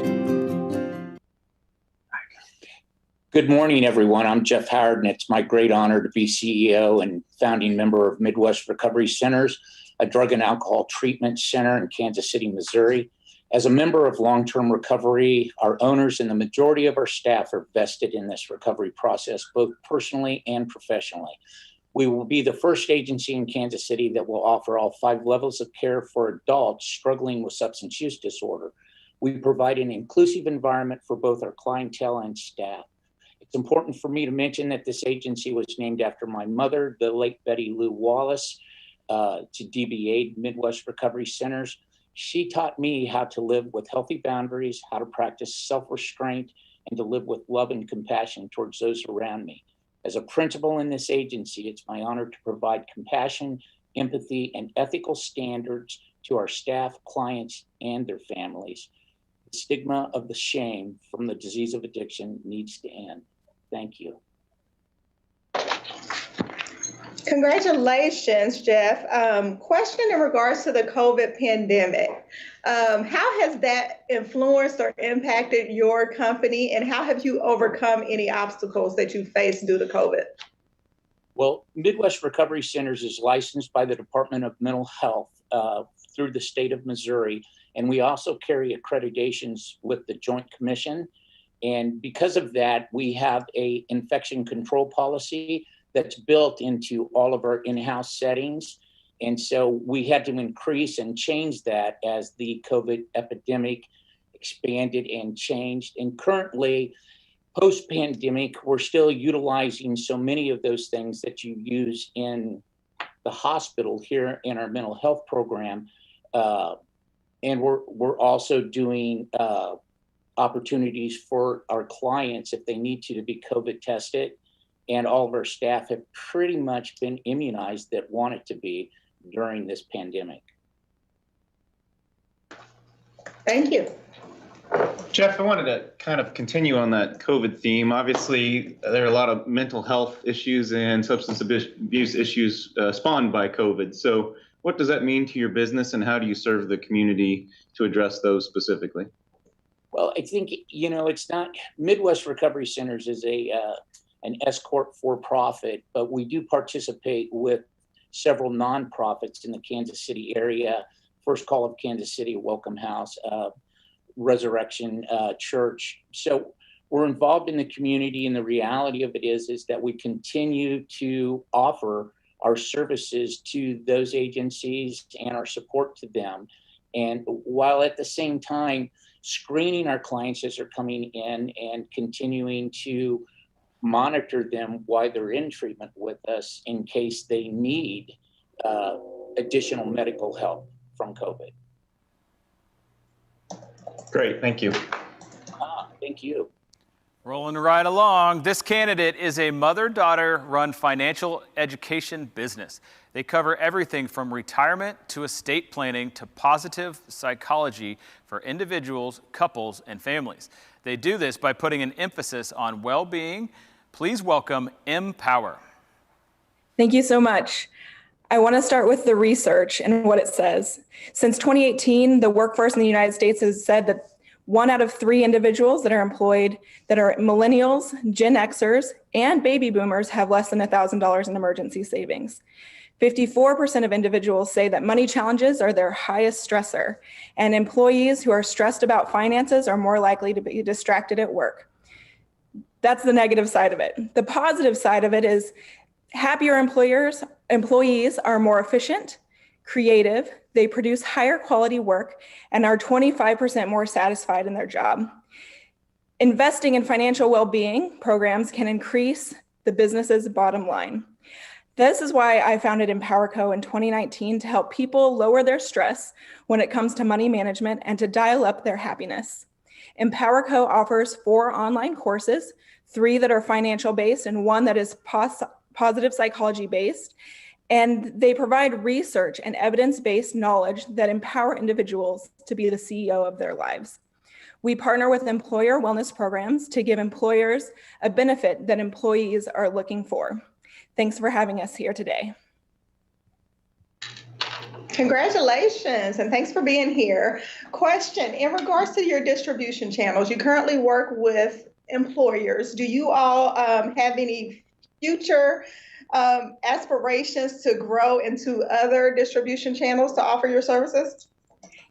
Good morning, everyone. I'm Jeff Howard, and it's my great honor to be CEO and founding member of Midwest Recovery Centers, a drug and alcohol treatment center in Kansas City, Missouri. As a member of long-term recovery, our owners and the majority of our staff are vested in this recovery process, both personally and professionally. We will be the first agency in Kansas City that will offer all 5 levels of care for adults struggling with substance use disorder. We provide an inclusive environment for both our clientele and staff. It's important for me to mention that this agency was named after my mother, the late Betty Lou Wallace, to DBA, Midwest Recovery Centers. She taught me how to live with healthy boundaries, how to practice self-restraint, and to live with love and compassion towards those around me. As a principal in this agency, it's my honor to provide compassion, empathy, and ethical standards to our staff, clients, and their families. The stigma of the shame from the disease of addiction needs to end. Thank you. Congratulations, Jeff. Question in regards to the COVID pandemic. How has that influenced or impacted your company, and how have you overcome any obstacles that you faced due to COVID? Well, Midwest Recovery Centers is licensed by the Department of Mental Health through the state of Missouri, and we also carry accreditations with the Joint Commission. And because of that, we have an infection control policy that's built into all of our in-house settings. And so we had to increase and change that as the COVID epidemic expanded and changed. And currently, post-pandemic, we're still utilizing so many of those things that you use in the hospital here in our mental health program. And we're also doing opportunities for our clients if they need to be COVID tested. And all of our staff have pretty much been immunized that want it to be during this pandemic. Thank you. Jeff, I wanted to kind of continue on that COVID theme. Obviously, there are a lot of mental health issues and substance abuse issues spawned by COVID. So what does that mean to your business, and how do you serve the community to address those specifically? Well, I think, it's not, Midwest Recovery Centers is an S Corp for-profit, but we do participate with several nonprofits in the Kansas City area. First Call of Kansas City, Welcome House, Resurrection Church. So we're involved in the community, and the reality of it is that we continue to offer our services to those agencies and our support to them. And while at the same time screening our clients as they're coming in and continuing to monitor them while they're in treatment with us in case they need additional medical help from COVID. Great, thank you. Thank you. Rolling right along, this candidate is a mother-daughter run financial education business. They cover everything from retirement to estate planning to positive psychology for individuals, couples, and families. They do this by putting an emphasis on well-being. Please welcome MPower. Thank you so much. I want to start with the research and what it says. Since 2018, the workforce in the United States has said that 1 out of 3 individuals that are employed that are millennials, Gen Xers, and baby boomers have less than $1,000 in emergency savings. 54% of individuals say that money challenges are their highest stressor, and employees who are stressed about finances are more likely to be distracted at work. That's the negative side of it. The positive side of it is happier employees are more efficient, creative, they produce higher quality work, and are 25% more satisfied in their job. Investing in financial well-being programs can increase the business's bottom line. This is why I founded MPower Co in 2019 to help people lower their stress when it comes to money management and to dial up their happiness. MPower Co offers 4 online courses, 3 that are financial based and 1 that is positive psychology based. And they provide research and evidence-based knowledge that empower individuals to be the CEO of their lives. We partner with employer wellness programs to give employers a benefit that employees are looking for. Thanks for having us here today. Congratulations, and thanks for being here. Question, in regards to your distribution channels, you currently work with employers. Do you all have any future aspirations to grow into other distribution channels to offer your services?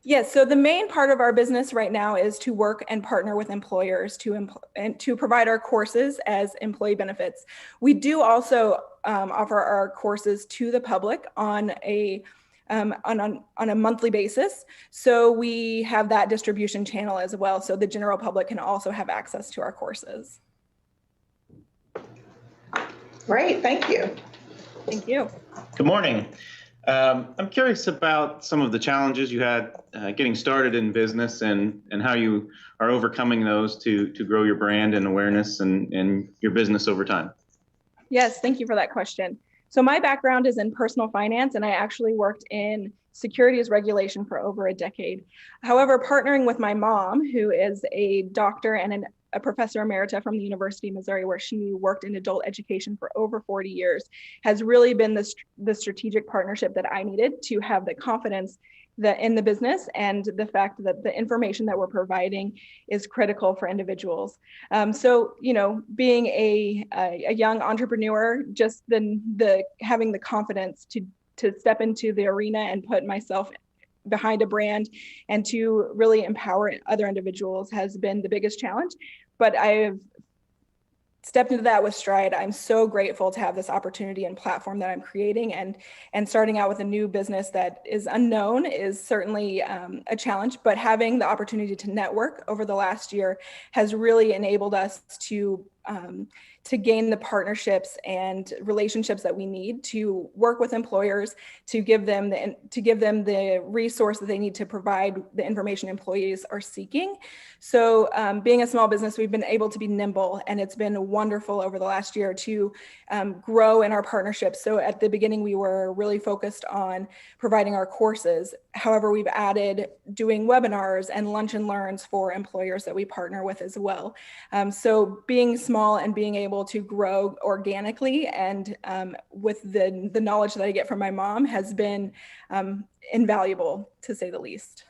Yes, so the main part of our business right now is to work and partner with employers to provide our courses as employee benefits. We do also offer our courses to the public on a monthly basis. So we have that distribution channel as well. So the general public can also have access to our courses. Great, thank you. Thank you. Good morning. I'm curious about some of the challenges you had getting started in business and how you are overcoming those to grow your brand and awareness and your business over time. Yes, thank you for that question. So my background is in personal finance, and I actually worked in securities regulation for over a decade. However, partnering with my mom, who is a doctor and a professor emerita from the University of Missouri, where she worked in adult education for over 40 years, has really been the strategic partnership that I needed to have the confidence that in the business and the fact that the information that we're providing is critical for individuals. So, you know, being a young entrepreneur, just the having the confidence to step into the arena and put myself behind a brand and to really empower other individuals has been the biggest challenge. But I have stepped into that with stride. I'm so grateful to have this opportunity and platform that I'm creating, and starting out with a new business that is unknown is certainly a challenge, but having the opportunity to network over the last year has really enabled us to gain the partnerships and relationships that we need to work with employers, to give them the resource that they need to provide the information employees are seeking. So being a small business, we've been able to be nimble, and it's been wonderful over the last year to grow in our partnerships. So at the beginning, we were really focused on providing our courses. However, we've added doing webinars and lunch and learns for employers that we partner with as well. So being small and being able to grow organically and with the knowledge that I get from my mom has been invaluable, to say the least.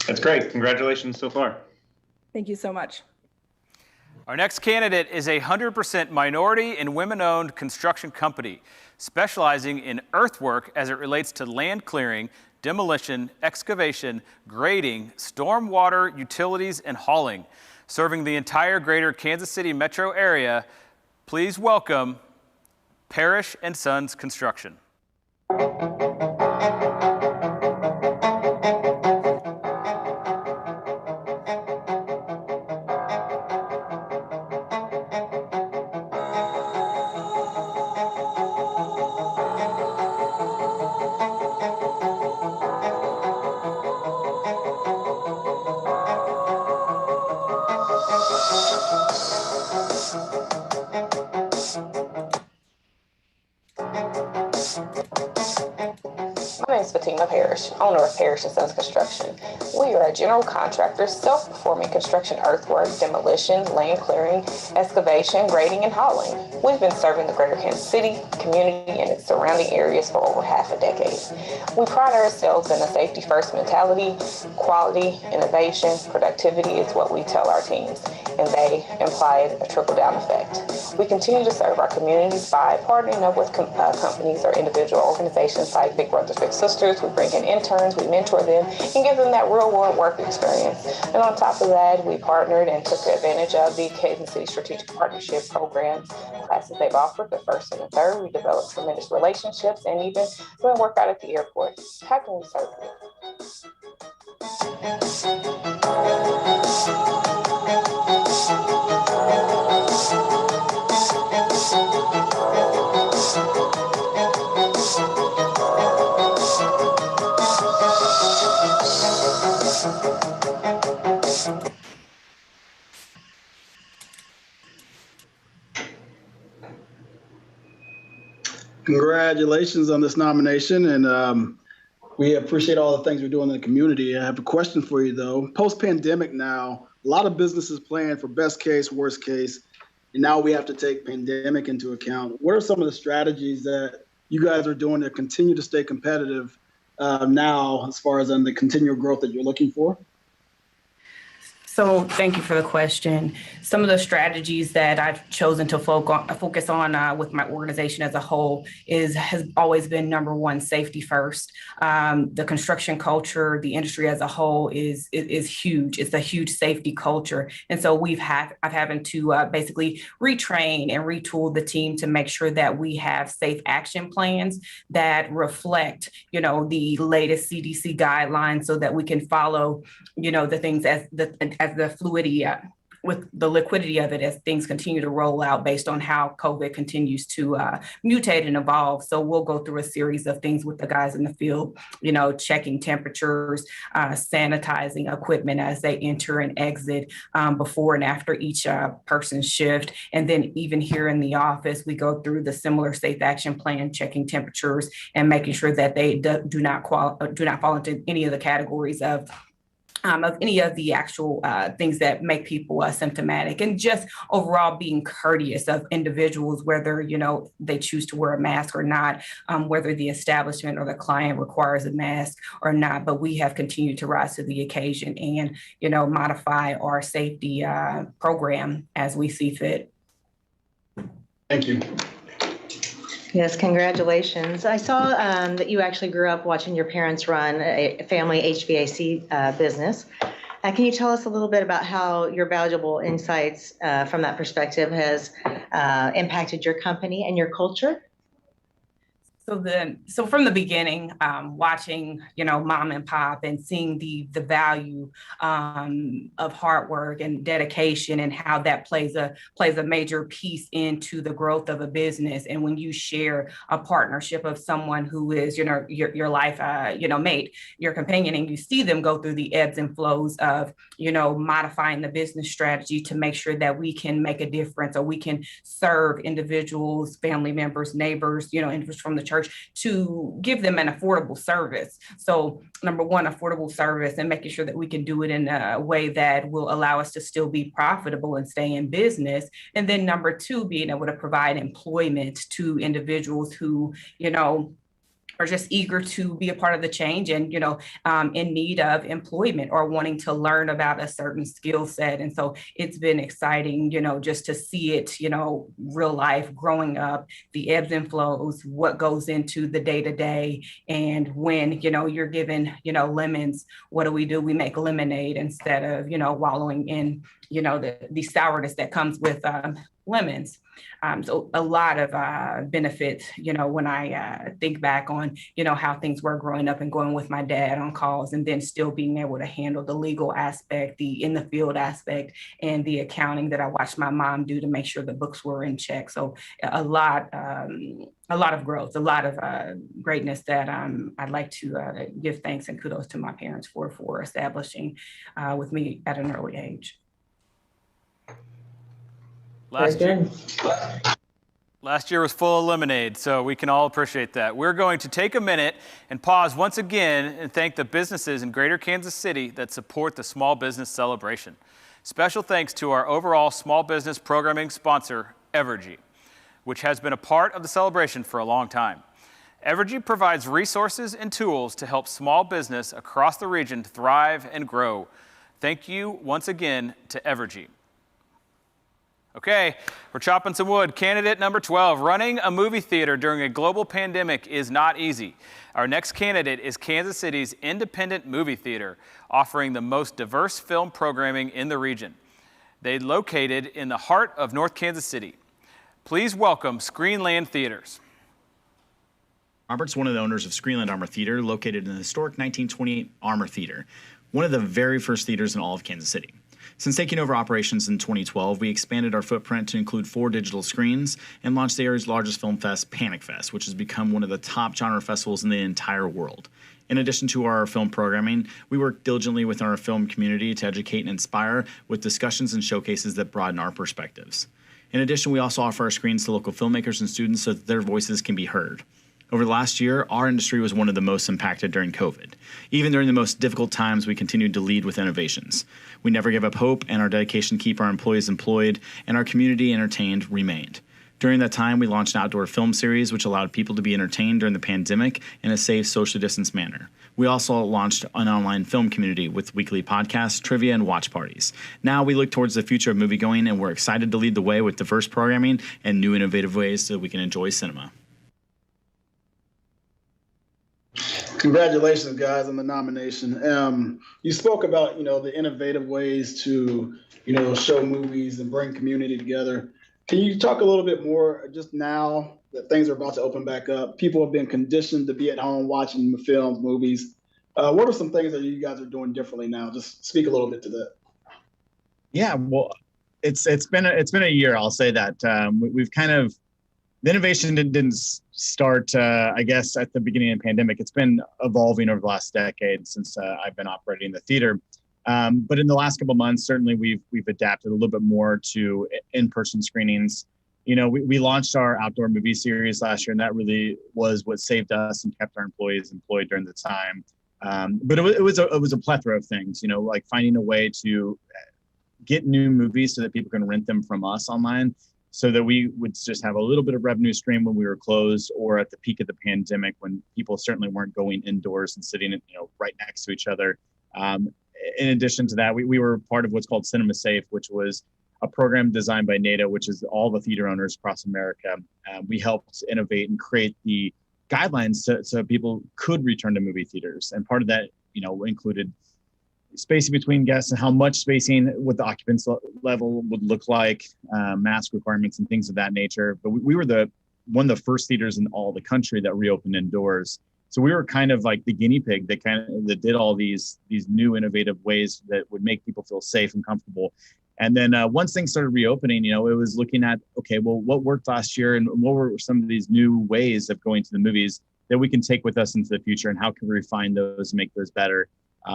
That's great. Congratulations so far. Thank you so much. Our next candidate is a 100% minority and women-owned construction company specializing in earthwork as it relates to land clearing, demolition, excavation, grading, stormwater, utilities, and hauling. Serving the entire greater Kansas City metro area, please welcome Parrish & Sons Construction. Fatima Parrish, owner of Parrish & Sons Construction. We are a general contractor self-performing construction earthwork, demolition, land clearing, excavation, grading, and hauling. We've been serving the greater Kansas City community and its surrounding areas for over half a decade. We pride ourselves in a safety-first mentality, quality, innovation, productivity is what we tell our teams, and they imply a trickle-down effect. We continue to serve our communities by partnering up with companies or individual organizations like Big Brothers Big Sisters. We bring in interns, we mentor them, and give them that real-world work experience. And on top of that, we partnered and took advantage of the Kansas City Strategic Partnership Program classes they've offered, the first and the third. We developed tremendous relationships and even doing work out at the airport. How can we serve you? Congratulations on this nomination, and we appreciate all the things we're doing in the community. I have a question for you, though. Post-pandemic now, a lot of businesses plan for best case, worst case, and now we have to take pandemic into account. What are some of the strategies that you guys are doing to continue to stay competitive now as far as the continual growth that you're looking for? So thank you for the question. Some of the strategies that I've chosen to focus on with my organization as a whole has always been number one, safety first. The construction culture, the industry as a whole is huge. It's a huge safety culture. And so I've having to basically retrain and retool the team to make sure that we have safe action plans that reflect, the latest CDC guidelines so that we can follow, the things as the fluidity with the liquidity of it as things continue to roll out based on how COVID continues to mutate and evolve. So we'll go through a series of things with the guys in the field, checking temperatures, sanitizing equipment as they enter and exit before and after each person's shift. And then even here in the office, we go through the similar safe action plan, checking temperatures and making sure that they do not fall into any of the categories of any of the actual things that make people symptomatic, and just overall being courteous of individuals, whether, they choose to wear a mask or not, whether the establishment or the client requires a mask or not. But we have continued to rise to the occasion and, modify our safety program as we see fit. Thank you. Yes, congratulations. I saw that you actually grew up watching your parents run a family HVAC business. Can you tell us a little bit about how your valuable insights from that perspective has impacted your company and your culture? So from the beginning, watching, mom and pop and seeing the value of hard work and dedication and how that plays a major piece into the growth of a business. And when you share a partnership of someone who is, your life, mate, your companion, and you see them go through the ebbs and flows of, modifying the business strategy to make sure that we can make a difference or we can serve individuals, family members, neighbors, individuals from the church, to give them an affordable service. So number one, affordable service, and making sure that we can do it in a way that will allow us to still be profitable and stay in business. And then number two, being able to provide employment to individuals who, are just eager to be a part of the change and, in need of employment or wanting to learn about a certain skill set. And so it's been exciting, just to see it, real life growing up, the ebbs and flows, what goes into the day to day. And when, you're given, lemons, what do? We make lemonade instead of, wallowing in, the sourness that comes with lemons. So a lot of benefits, when I think back on, how things were growing up and going with my dad on calls, and then still being able to handle the legal aspect, the in the field aspect, and the accounting that I watched my mom do to make sure the books were in check. So a lot of growth, a lot of greatness that I'd like to give thanks and kudos to my parents for establishing with me at an early age. Last year, Last year was full of lemonade, so we can all appreciate that. We're going to take a minute and pause once again and thank the businesses in Greater Kansas City that support the Small Business Celebration. Special thanks to our overall small business programming sponsor, Evergy, which has been a part of the celebration for a long time. Evergy provides resources and tools to help small business across the region thrive and grow. Thank you once again to Evergy. Okay, we're chopping some wood. Candidate number 12, running a movie theater during a global pandemic is not easy. Our next candidate is Kansas City's independent movie theater, offering the most diverse film programming in the region. They're located in the heart of North Kansas City. Please welcome Screenland Theatres. Robert's one of the owners of Screenland Armor Theater, located in the historic 1928 Armor Theater, one of the very first theaters in all of Kansas City. Since taking over operations in 2012, we expanded our footprint to include 4 digital screens and launched the area's largest film fest, Panic Fest, which has become one of the top genre festivals in the entire world. In addition to our film programming, we work diligently with our film community to educate and inspire with discussions and showcases that broaden our perspectives. In addition, we also offer our screens to local filmmakers and students so that their voices can be heard. Over the last year, our industry was one of the most impacted during COVID. Even during the most difficult times, we continued to lead with innovations. We never gave up hope, and our dedication to keep our employees employed and our community entertained remained. During that time, we launched an outdoor film series, which allowed people to be entertained during the pandemic in a safe, socially distanced manner. We also launched an online film community with weekly podcasts, trivia, and watch parties. Now we look towards the future of moviegoing, and we're excited to lead the way with diverse programming and new innovative ways so we can enjoy cinema. Congratulations, guys, on the nomination. You spoke about, the innovative ways to, show movies and bring community together. Can you talk a little bit more, just now that things are about to open back up? People have been conditioned to be at home watching films, movies. What are some things that you guys are doing differently now? Just speak a little bit to that. Yeah, well, it's been a year. I'll say that we've kind of. The innovation didn't start, I guess, at the beginning of the pandemic. It's been evolving over the last decade since I've been operating the theater. But in the last couple of months, certainly we've adapted a little bit more to in-person screenings. We launched our outdoor movie series last year, and that really was what saved us and kept our employees employed during the time. But it was a plethora of things, like finding a way to get new movies so that people can rent them from us online, so that we would just have a little bit of revenue stream when we were closed or at the peak of the pandemic when people certainly weren't going indoors and sitting, right next to each other. In addition to that, we were part of what's called Cinema Safe, which was a program designed by NADA, which is all the theater owners across America. We helped innovate and create the guidelines so people could return to movie theaters. And part of that, included spacing between guests and how much spacing, what the occupancy level would look like, mask requirements and things of that nature. But we were one of the first theaters in all the country that reopened indoors. So we were kind of like the guinea pig that did all these new innovative ways that would make people feel safe and comfortable. And then once things started reopening, it was looking at, okay, well, what worked last year and what were some of these new ways of going to the movies that we can take with us into the future, and how can we refine those and make those better?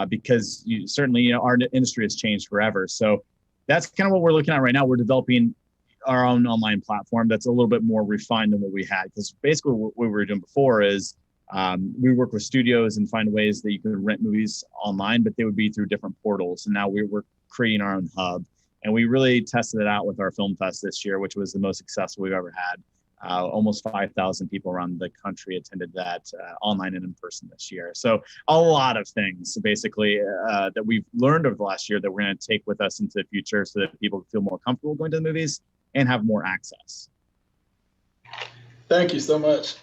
Because certainly, our industry has changed forever. So that's kind of what we're looking at right now. We're developing our own online platform that's a little bit more refined than what we had. Because basically what we were doing before is we work with studios and find ways that you can rent movies online, but they would be through different portals. And now we're creating our own hub. And we really tested it out with our film fest this year, which was the most successful we've ever had. Almost 5,000 people around the country attended that online and in person this year. So a lot of things basically that we've learned over the last year that we're going to take with us into the future so that people feel more comfortable going to the movies and have more access. Thank you so much.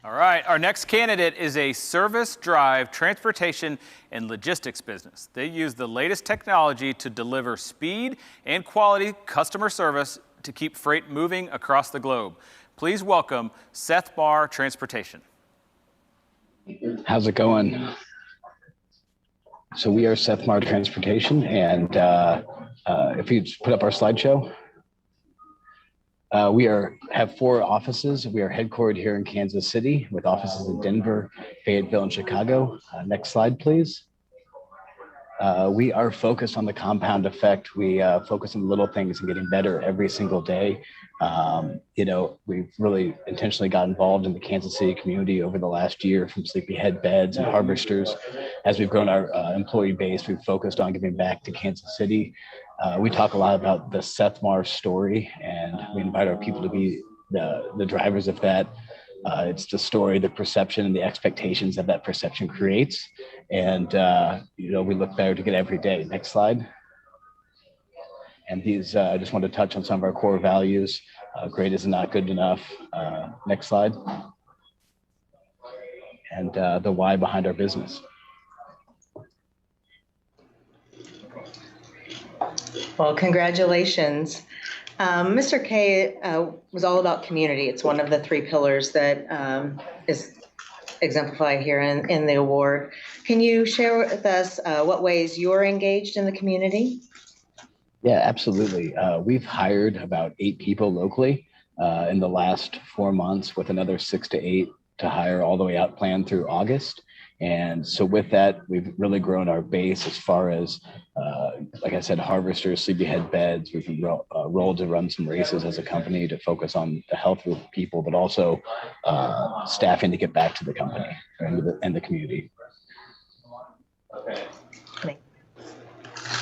All right, our next candidate is a service drive transportation and logistics business. They use the latest technology to deliver speed and quality customer service to keep freight moving across the globe. Please welcome Sethmar Transportation. How's it going? So we are Sethmar Transportation, and if you just put up our slideshow, we have 4 offices. We are headquartered here in Kansas City with offices in Denver, Fayetteville, and Chicago. Next slide, please. We are focused on the compound effect. We focus on the little things and getting better every single day. We've really intentionally got involved in the Kansas City community over the last year, from sleepyhead beds and harvesters. As we've grown our employee base, we've focused on giving back to Kansas City. We talk a lot about the Sethmar story, and we invite our people to be the drivers of that. It's the story, the perception, and the expectations that that perception creates. And, we look better together every day. Next slide. And these, I just want to touch on some of our core values. Great is not good enough. Next slide. And the why behind our business. Well, congratulations. Mr. K was all about community. It's one of the 3 pillars that is exemplified here in the award. Can you share with us what ways you're engaged in the community? Yeah, absolutely. We've hired about 8 people locally in the last 4 months, with another 6 to 8 to hire all the way out planned through August. And so with that, we've really grown our base as far as, like I said, harvesters, sleepyhead beds. We've rolled to run some races as a company to focus on the health of people, but also staffing to get back to the company and the community. Okay.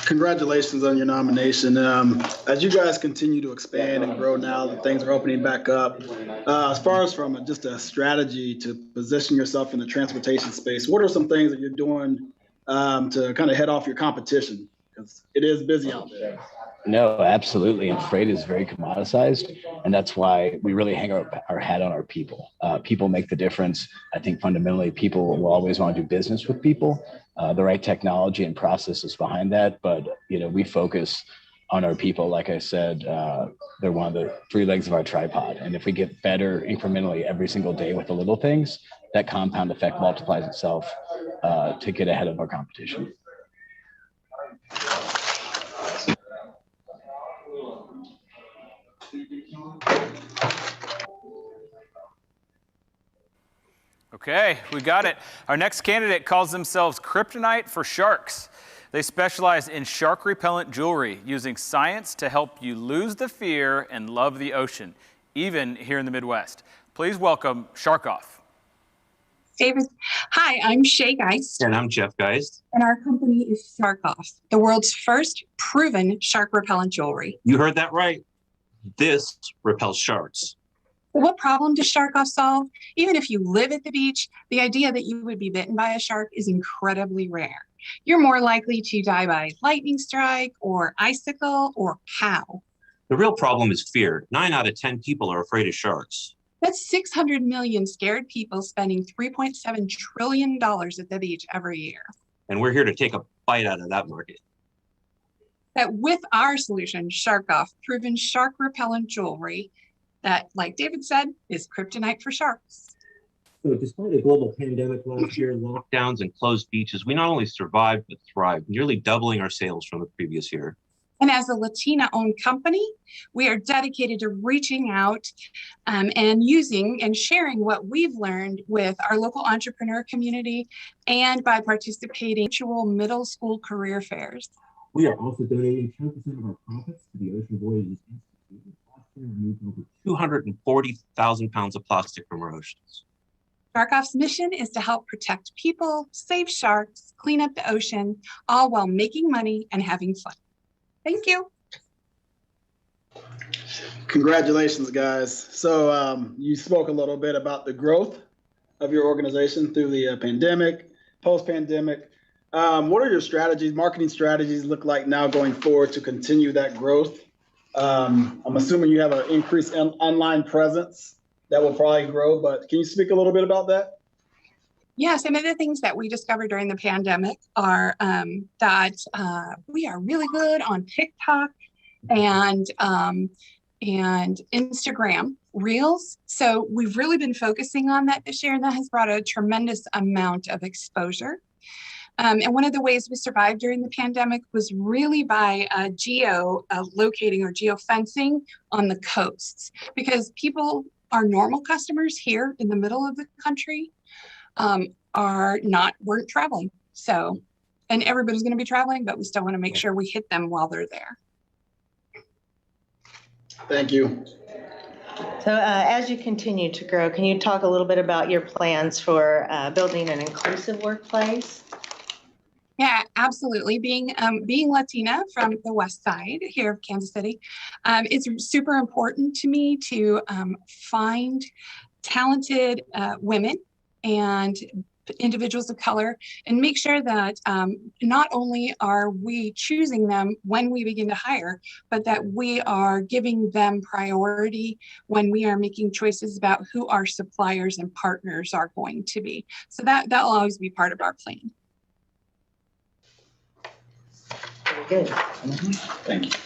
Congratulations on your nomination. As you guys continue to expand and grow now that things are opening back up, as far as from just a strategy to position yourself in the transportation space, what are some things that you're doing to kind of head off your competition? Because it is busy out there. No, absolutely. And freight is very commoditized. And that's why we really hang our hat on our people. People make the difference. I think fundamentally people will always want to do business with people, the right technology and processes behind that. But, we focus on our people. Like I said, they're one of the 3 legs of our tripod. And if we get better incrementally every single day with the little things, that compound effect multiplies itself to get ahead of our competition. Okay, we got it. Our next candidate calls themselves Kryptonite for Sharks. They specialize in shark repellent jewelry, using science to help you lose the fear and love the ocean, even here in the Midwest. Please welcome Shark Off. Hi, I'm Shay Geist. And I'm Jeff Geist. And our company is Shark Off, the world's first proven shark repellent jewelry. You heard that right. This repels sharks. What problem does Shark Off solve? Even if you live at the beach, the idea that you would be bitten by a shark is incredibly rare. You're more likely to die by lightning strike or icicle or cow. The real problem is fear. 9 out of 10 people are afraid of sharks. That's 600 million scared people spending $3.7 trillion at the beach every year. And we're here to take a bite out of that market. That with our solution, Shark Off, proven shark repellent jewelry, that, like David said, is kryptonite for sharks. So despite a global pandemic last year, lockdowns and closed beaches, we not only survived, but thrived, nearly doubling our sales from the previous year. And as a Latina-owned company, we are dedicated to reaching out and using and sharing what we've learned with our local entrepreneur community and by participating in virtual middle school career fairs. We are also donating 10% of our profits to the Ocean Voyages Institute. Last year, we moved over 240,000 pounds of plastic from our oceans. Shark Off's mission is to help protect people, save sharks, clean up the ocean, all while making money and having fun. Thank you. Congratulations, guys. So you spoke a little bit about the growth of your organization through the pandemic, post-pandemic. What are your strategies, marketing strategies look like now going forward to continue that growth? I'm assuming you have an increased online presence that will probably grow, but can you speak a little bit about that? Yeah, some of the things that we discovered during the pandemic are that we are really good on TikTok and Instagram Reels. So we've really been focusing on that this year, and that has brought a tremendous amount of exposure. And one of the ways we survived during the pandemic was really by locating or geofencing on the coasts, because people, our normal customers here in the middle of the country, weren't traveling. So and everybody's going to be traveling, but we still want to make sure we hit them while they're there. Thank you. So as you continue to grow, can you talk a little bit about your plans for building an inclusive workplace? Yeah, absolutely. Being Latina from the West Side here of Kansas City, it's super important to me to find talented women and individuals of color and make sure that not only are we choosing them when we begin to hire, but that we are giving them priority when we are making choices about who our suppliers and partners are going to be. So that will always be part of our plan. Very good. Thank you.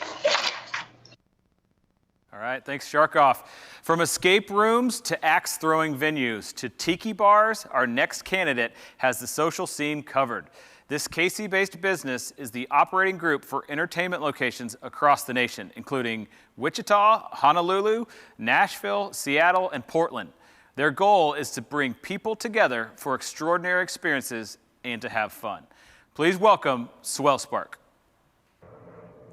All right, thanks, Sharkoff. From escape rooms to axe-throwing venues to tiki bars, our next candidate has the social scene covered. This KC-based business is the operating group for entertainment locations across the nation, including Wichita, Honolulu, Nashville, Seattle, and Portland. Their goal is to bring people together for extraordinary experiences and to have fun. Please welcome Swell Spark.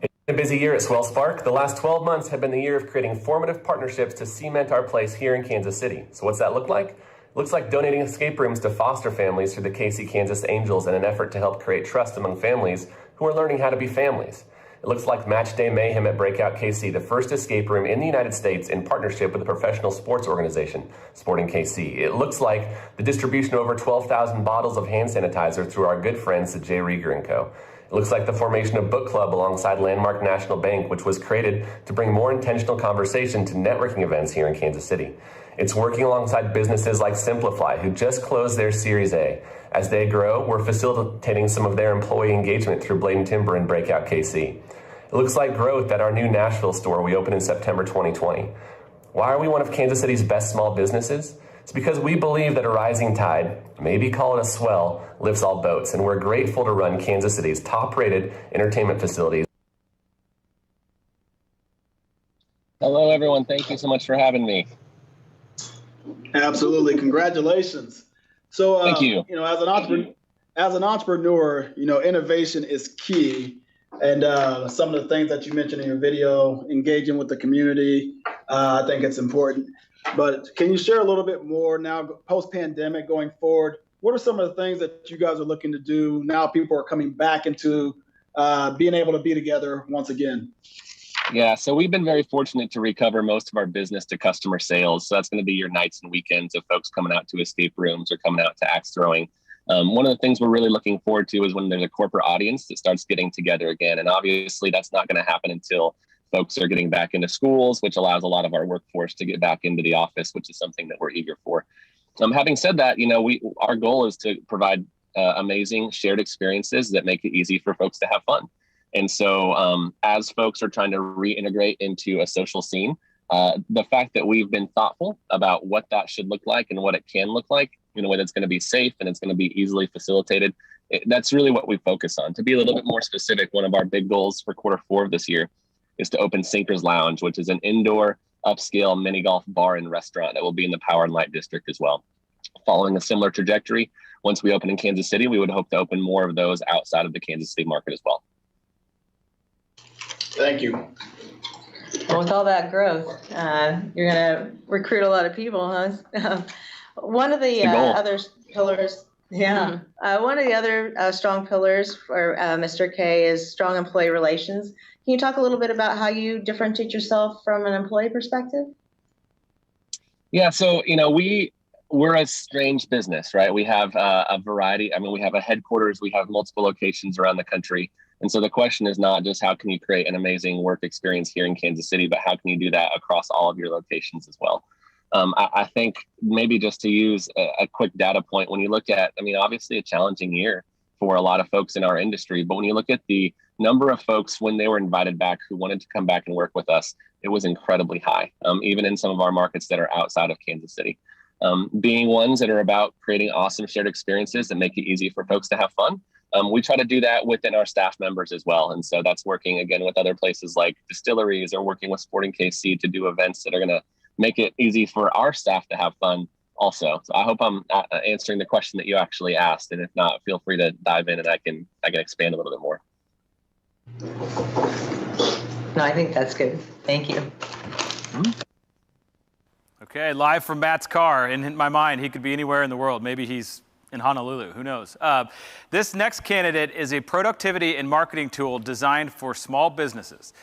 It's been a busy year at Swell Spark. The last 12 months have been the year of creating formative partnerships to cement our place here in Kansas City. So what's that look like? It looks like donating escape rooms to foster families through the KC Kansas Angels in an effort to help create trust among families who are learning how to be families. It looks like Match Day Mayhem at Breakout KC, the first escape room in the United States in partnership with a professional sports organization, Sporting KC. It looks like the distribution of over 12,000 bottles of hand sanitizer through our good friends at J. Rieger & Co. It looks like the formation of Book Club alongside Landmark National Bank, which was created to bring more intentional conversation to networking events here in Kansas City. It's working alongside businesses like Simplify, who just closed their Series A. As they grow, we're facilitating some of their employee engagement through Blade & Timber and Breakout KC. It looks like growth at our new Nashville store we opened in September 2020. Why are we one of Kansas City's best small businesses? It's because we believe that a rising tide, maybe call it a swell, lifts all boats, and we're grateful to run Kansas City's top-rated entertainment facilities. Hello, everyone. Thank you so much for having me. Absolutely. Congratulations. So, thank you. You know, as an entrepreneur, you know, innovation is key. And some of the things that you mentioned in your video, engaging with the community, I think it's important. But can you share a little bit more now, post-pandemic, going forward? What are some of the things that you guys are looking to do now? People are coming back into being able to be together once again. Yeah, so we've been very fortunate to recover most of our business to customer sales. So that's going to be your nights and weekends of folks coming out to escape rooms or coming out to axe throwing. One of the things we're really looking forward to is when there's a corporate audience that starts getting together again. And obviously that's not going to happen until folks are getting back into schools, which allows a lot of our workforce to get back into the office, which is something that we're eager for. Having said that, you know, our goal is to provide amazing shared experiences that make it easy for folks to have fun. And so as folks are trying to reintegrate into a social scene, the fact that we've been thoughtful about what that should look like and what it can look like in a way that's going to be safe and it's going to be easily facilitated, that's really what we focus on. To be a little bit more specific, one of our big goals for Q4 of this year is to open Sinker's Lounge, which is an indoor upscale mini golf bar and restaurant that will be in the Power and Light District as well. Following a similar trajectory, once we open in Kansas City, we would hope to open more of those outside of the Kansas City market as well. Thank you. Well, with all that growth, you're going to recruit a lot of people, huh? One of the other pillars, one of the other strong pillars for Mr. K is strong employee relations. Can you talk a little bit about how you differentiate yourself from an employee perspective? Yeah, so, you know, we're a strange business, right? We have a variety. I mean, we have a headquarters, we have multiple locations around the country. And so the question is not just how can you create an amazing work experience here in Kansas City, but how can you do that across all of your locations as well? I think maybe just to use a quick data point, when you look at, I mean, obviously a challenging year for a lot of folks in our industry, but when you look at the number of folks when they were invited back who wanted to come back and work with us, it was incredibly high, even in some of our markets that are outside of Kansas City. Being ones that are about creating awesome shared experiences that make it easy for folks to have fun. We try to do that within our staff members as well. And so that's working again with other places like distilleries or working with Sporting KC to do events that are going to make it easy for our staff to have fun, also. So I hope I'm answering the question that you actually asked. And if not, feel free to dive in and I can expand a little bit more. No, I think that's good. Thank you. Okay, live from Matt's car. In my mind, he could be anywhere in the world. Maybe he's in Honolulu, who knows? This next candidate is a productivity and marketing tool designed for small businesses.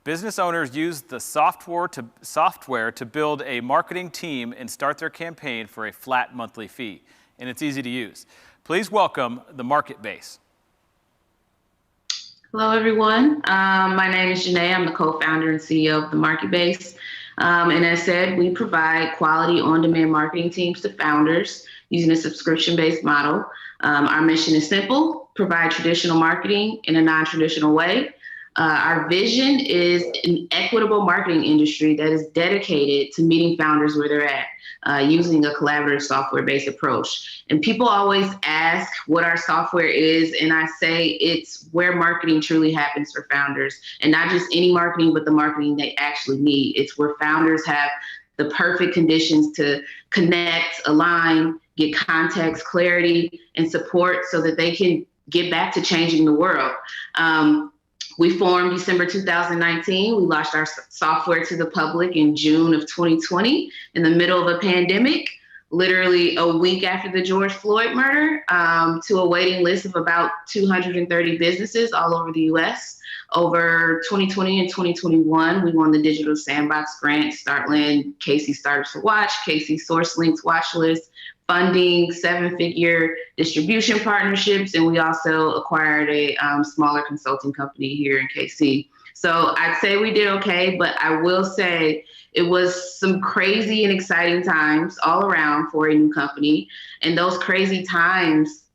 Business owners use the software to build a marketing team and start their campaign for a flat monthly fee. And it's easy to use. Please welcome the Market Base. Hello, everyone. My name is Janae. I'm the co-founder and CEO of the Market Base. And as said, we provide quality on-demand marketing teams to founders using a subscription-based model. Our mission is simple: provide traditional marketing in a non-traditional way. Our vision is an equitable marketing industry that is dedicated to meeting founders where they're at, using a collaborative software-based approach. And people always ask what our software is, and I say it's where marketing truly happens for founders, and not just any marketing, but the marketing they actually need. It's where founders have the perfect conditions to connect, align, get context, clarity, and support so that they can get back to changing the world. We formed December 2019. We launched our software to the public in June of 2020 in the middle of a pandemic, literally a week after the George Floyd murder, to a waiting list of about 230 businesses all over the US. Over 2020 and 2021, we won the Digital Sandbox grant, Startland, KC Startups to Watch, KC Source Links Watch List, funding, 7-figure distribution partnerships, and we also acquired a smaller consulting company here in KC. So I'd say we did okay, but I will say it was some crazy and exciting times all around for a new company. And those crazy times,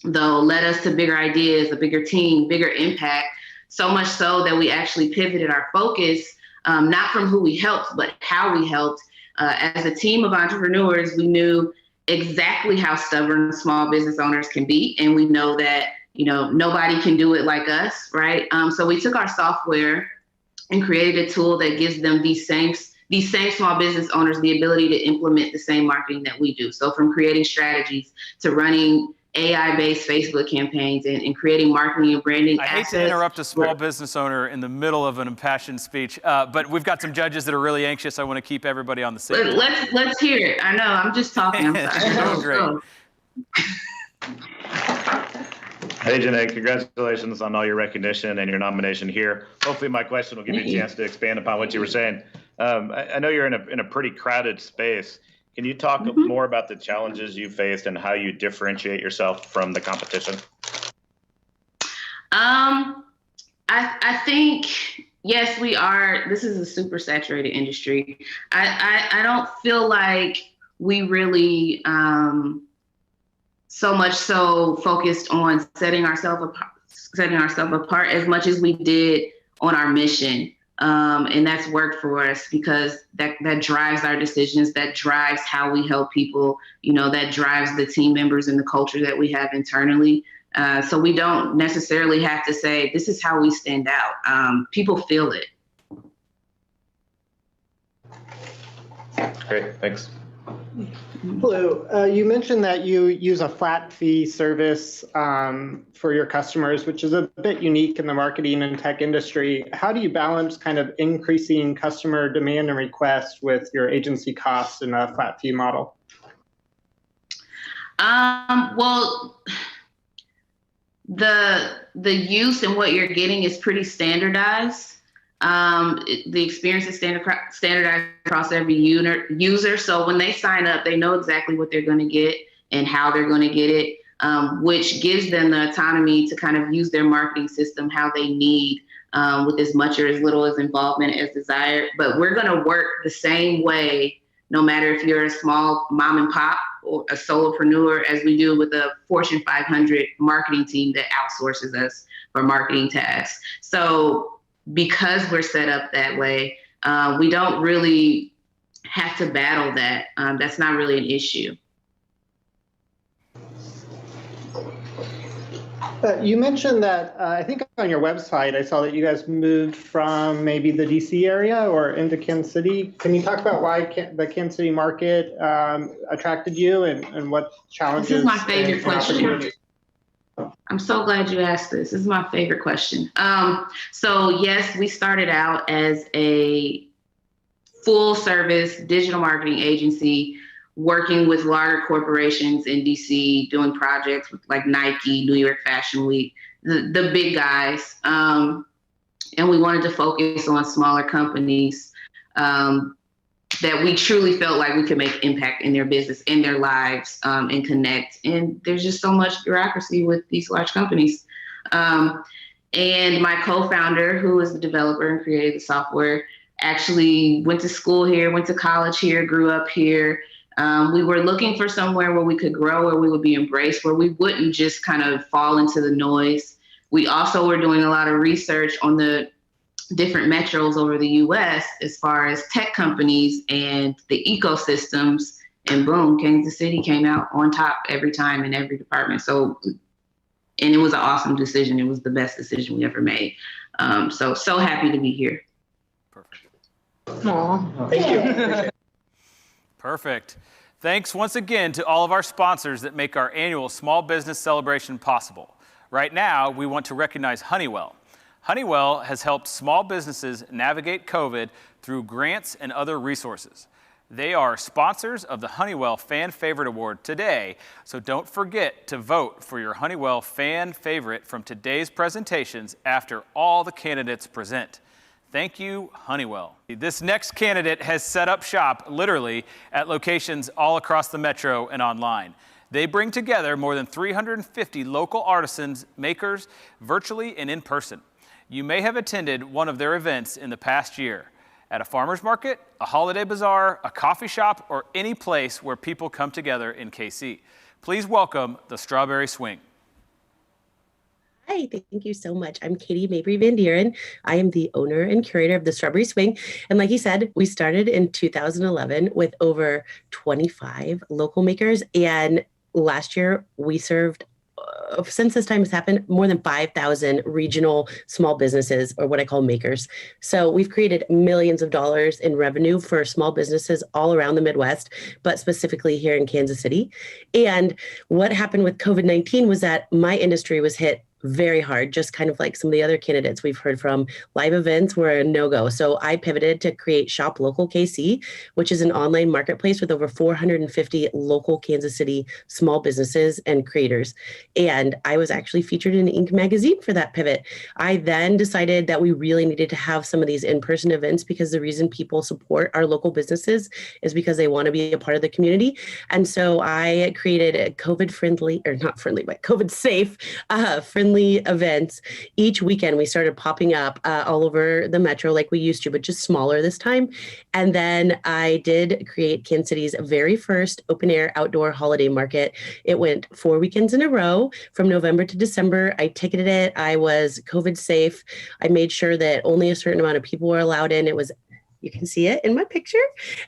though, led us to bigger ideas, a bigger team, bigger impact, so much so that we actually pivoted our focus, not from who we helped, but how we helped. As a team of entrepreneurs, we knew exactly how stubborn small business owners can be. And we know that, nobody can do it like us, right? So we took our software and created a tool that gives them these same small business owners the ability to implement the same marketing that we do. So from creating strategies to running AI-based Facebook campaigns and creating marketing and branding I hate to interrupt a small business owner in the middle of an impassioned speech, but we've got some judges that are really anxious. I want to keep everybody on the same. Let's hear it. I know, I'm just talking. I'm sorry. You're doing great. Hey, Janae, congratulations on all your recognition and your nomination here. Hopefully my question will give you a chance to expand upon what you were saying. I know you're in a pretty crowded space. Can you talk more about the challenges you faced and how you differentiate yourself from the competition? I think, yes, we are. This is a super saturated industry. I don't feel like we really so much so focused on setting ourselves apart as much as we did on our mission. And that's worked for us because that drives our decisions, that drives how we help people, that drives the team members and the culture that we have internally. So we don't necessarily have to say, this is how we stand out. People feel it. Great, thanks. Hello. You mentioned that you use a flat fee service for your customers, which is a bit unique in the marketing and tech industry. How do you balance kind of increasing customer demand and requests with your agency costs in a flat fee model? Well, the use and what you're getting is pretty standardized. The experience is standardized across every user. So when they sign up, they know exactly what they're going to get and how they're going to get it, which gives them the autonomy to kind of use their marketing system how they need, with as much or as little as involvement as desired. But we're going to work the same way, no matter if you're a small mom and pop or a solopreneur, as we do with a Fortune 500 marketing team that outsources us for marketing tasks. So because we're set up that way, we don't really have to battle that. That's not really an issue. You mentioned that, I think on your website, I saw that you guys moved from maybe the DC area or into Kansas City. Can you talk about why the Kansas City market attracted you and what challenges? This is my favorite question. I'm so glad you asked this. This is my favorite question. So yes, we started out as a full service digital marketing agency working with larger corporations in DC, doing projects with like Nike, New York Fashion Week, the big guys. And we wanted to focus on smaller companies that we truly felt like we could make impact in their business, in their lives, and connect. And there's just so much bureaucracy with these large companies. And my co-founder, who is the developer and created the software, actually went to school here, went to college here, grew up here. We were looking for somewhere where we could grow, where we would be embraced, where we wouldn't just kind of fall into the noise. We also were doing a lot of research on the different metros over the US as far as tech companies and the ecosystems, and boom, Kansas City came out on top every time in every department. So, and it was an awesome decision. It was the best decision we ever made. So happy to be here. Aw, thank you. Perfect. Thanks once again to all of our sponsors that make our annual small business celebration possible. Right now, we want to recognize Honeywell. Honeywell has helped small businesses navigate COVID through grants and other resources. They are sponsors of the Honeywell Fan Favorite Award today, so don't forget to vote for your Honeywell Fan Favorite from today's presentations after all the candidates present. Thank you, Honeywell. This next candidate has set up shop literally at locations all across the metro and online. They bring together more than 350 local artisans, makers, virtually and in person. You may have attended one of their events in the past year, at a farmer's market, a holiday bazaar, a coffee shop, or any place where people come together in KC. Please welcome the Strawberry Swing. Hi, thank you so much. I'm Katie Mabry Van Dieren. I am the owner and curator of the Strawberry Swing. And like he said, we started in 2011 with over 25 local makers. And last year we served, since this time has happened, more than 5,000 regional small businesses, or what I call makers. So we've created millions of dollars in revenue for small businesses all around the Midwest, but specifically here in Kansas City. And what happened with COVID-19 was that my industry was hit very hard, just kind of like some of the other candidates we've heard from. Live events were a no-go. So I pivoted to create Shop Local KC, which is an online marketplace with over 450 local Kansas City small businesses and creators. And I was actually featured in Inc. magazine for that pivot. I then decided that we really needed to have some of these in-person events, because the reason people support our local businesses is because they want to be a part of the community. And so I created a COVID-friendly, or not friendly, but COVID-safe, friendly events. Each weekend we started popping up all over the metro like we used to, but just smaller this time. And then I did create Kansas City's very first open air outdoor holiday market. It went 4 weekends in a row from November to December. I ticketed it. I was COVID safe. I made sure that only a certain amount of people were allowed in. It was, you can see it in my picture,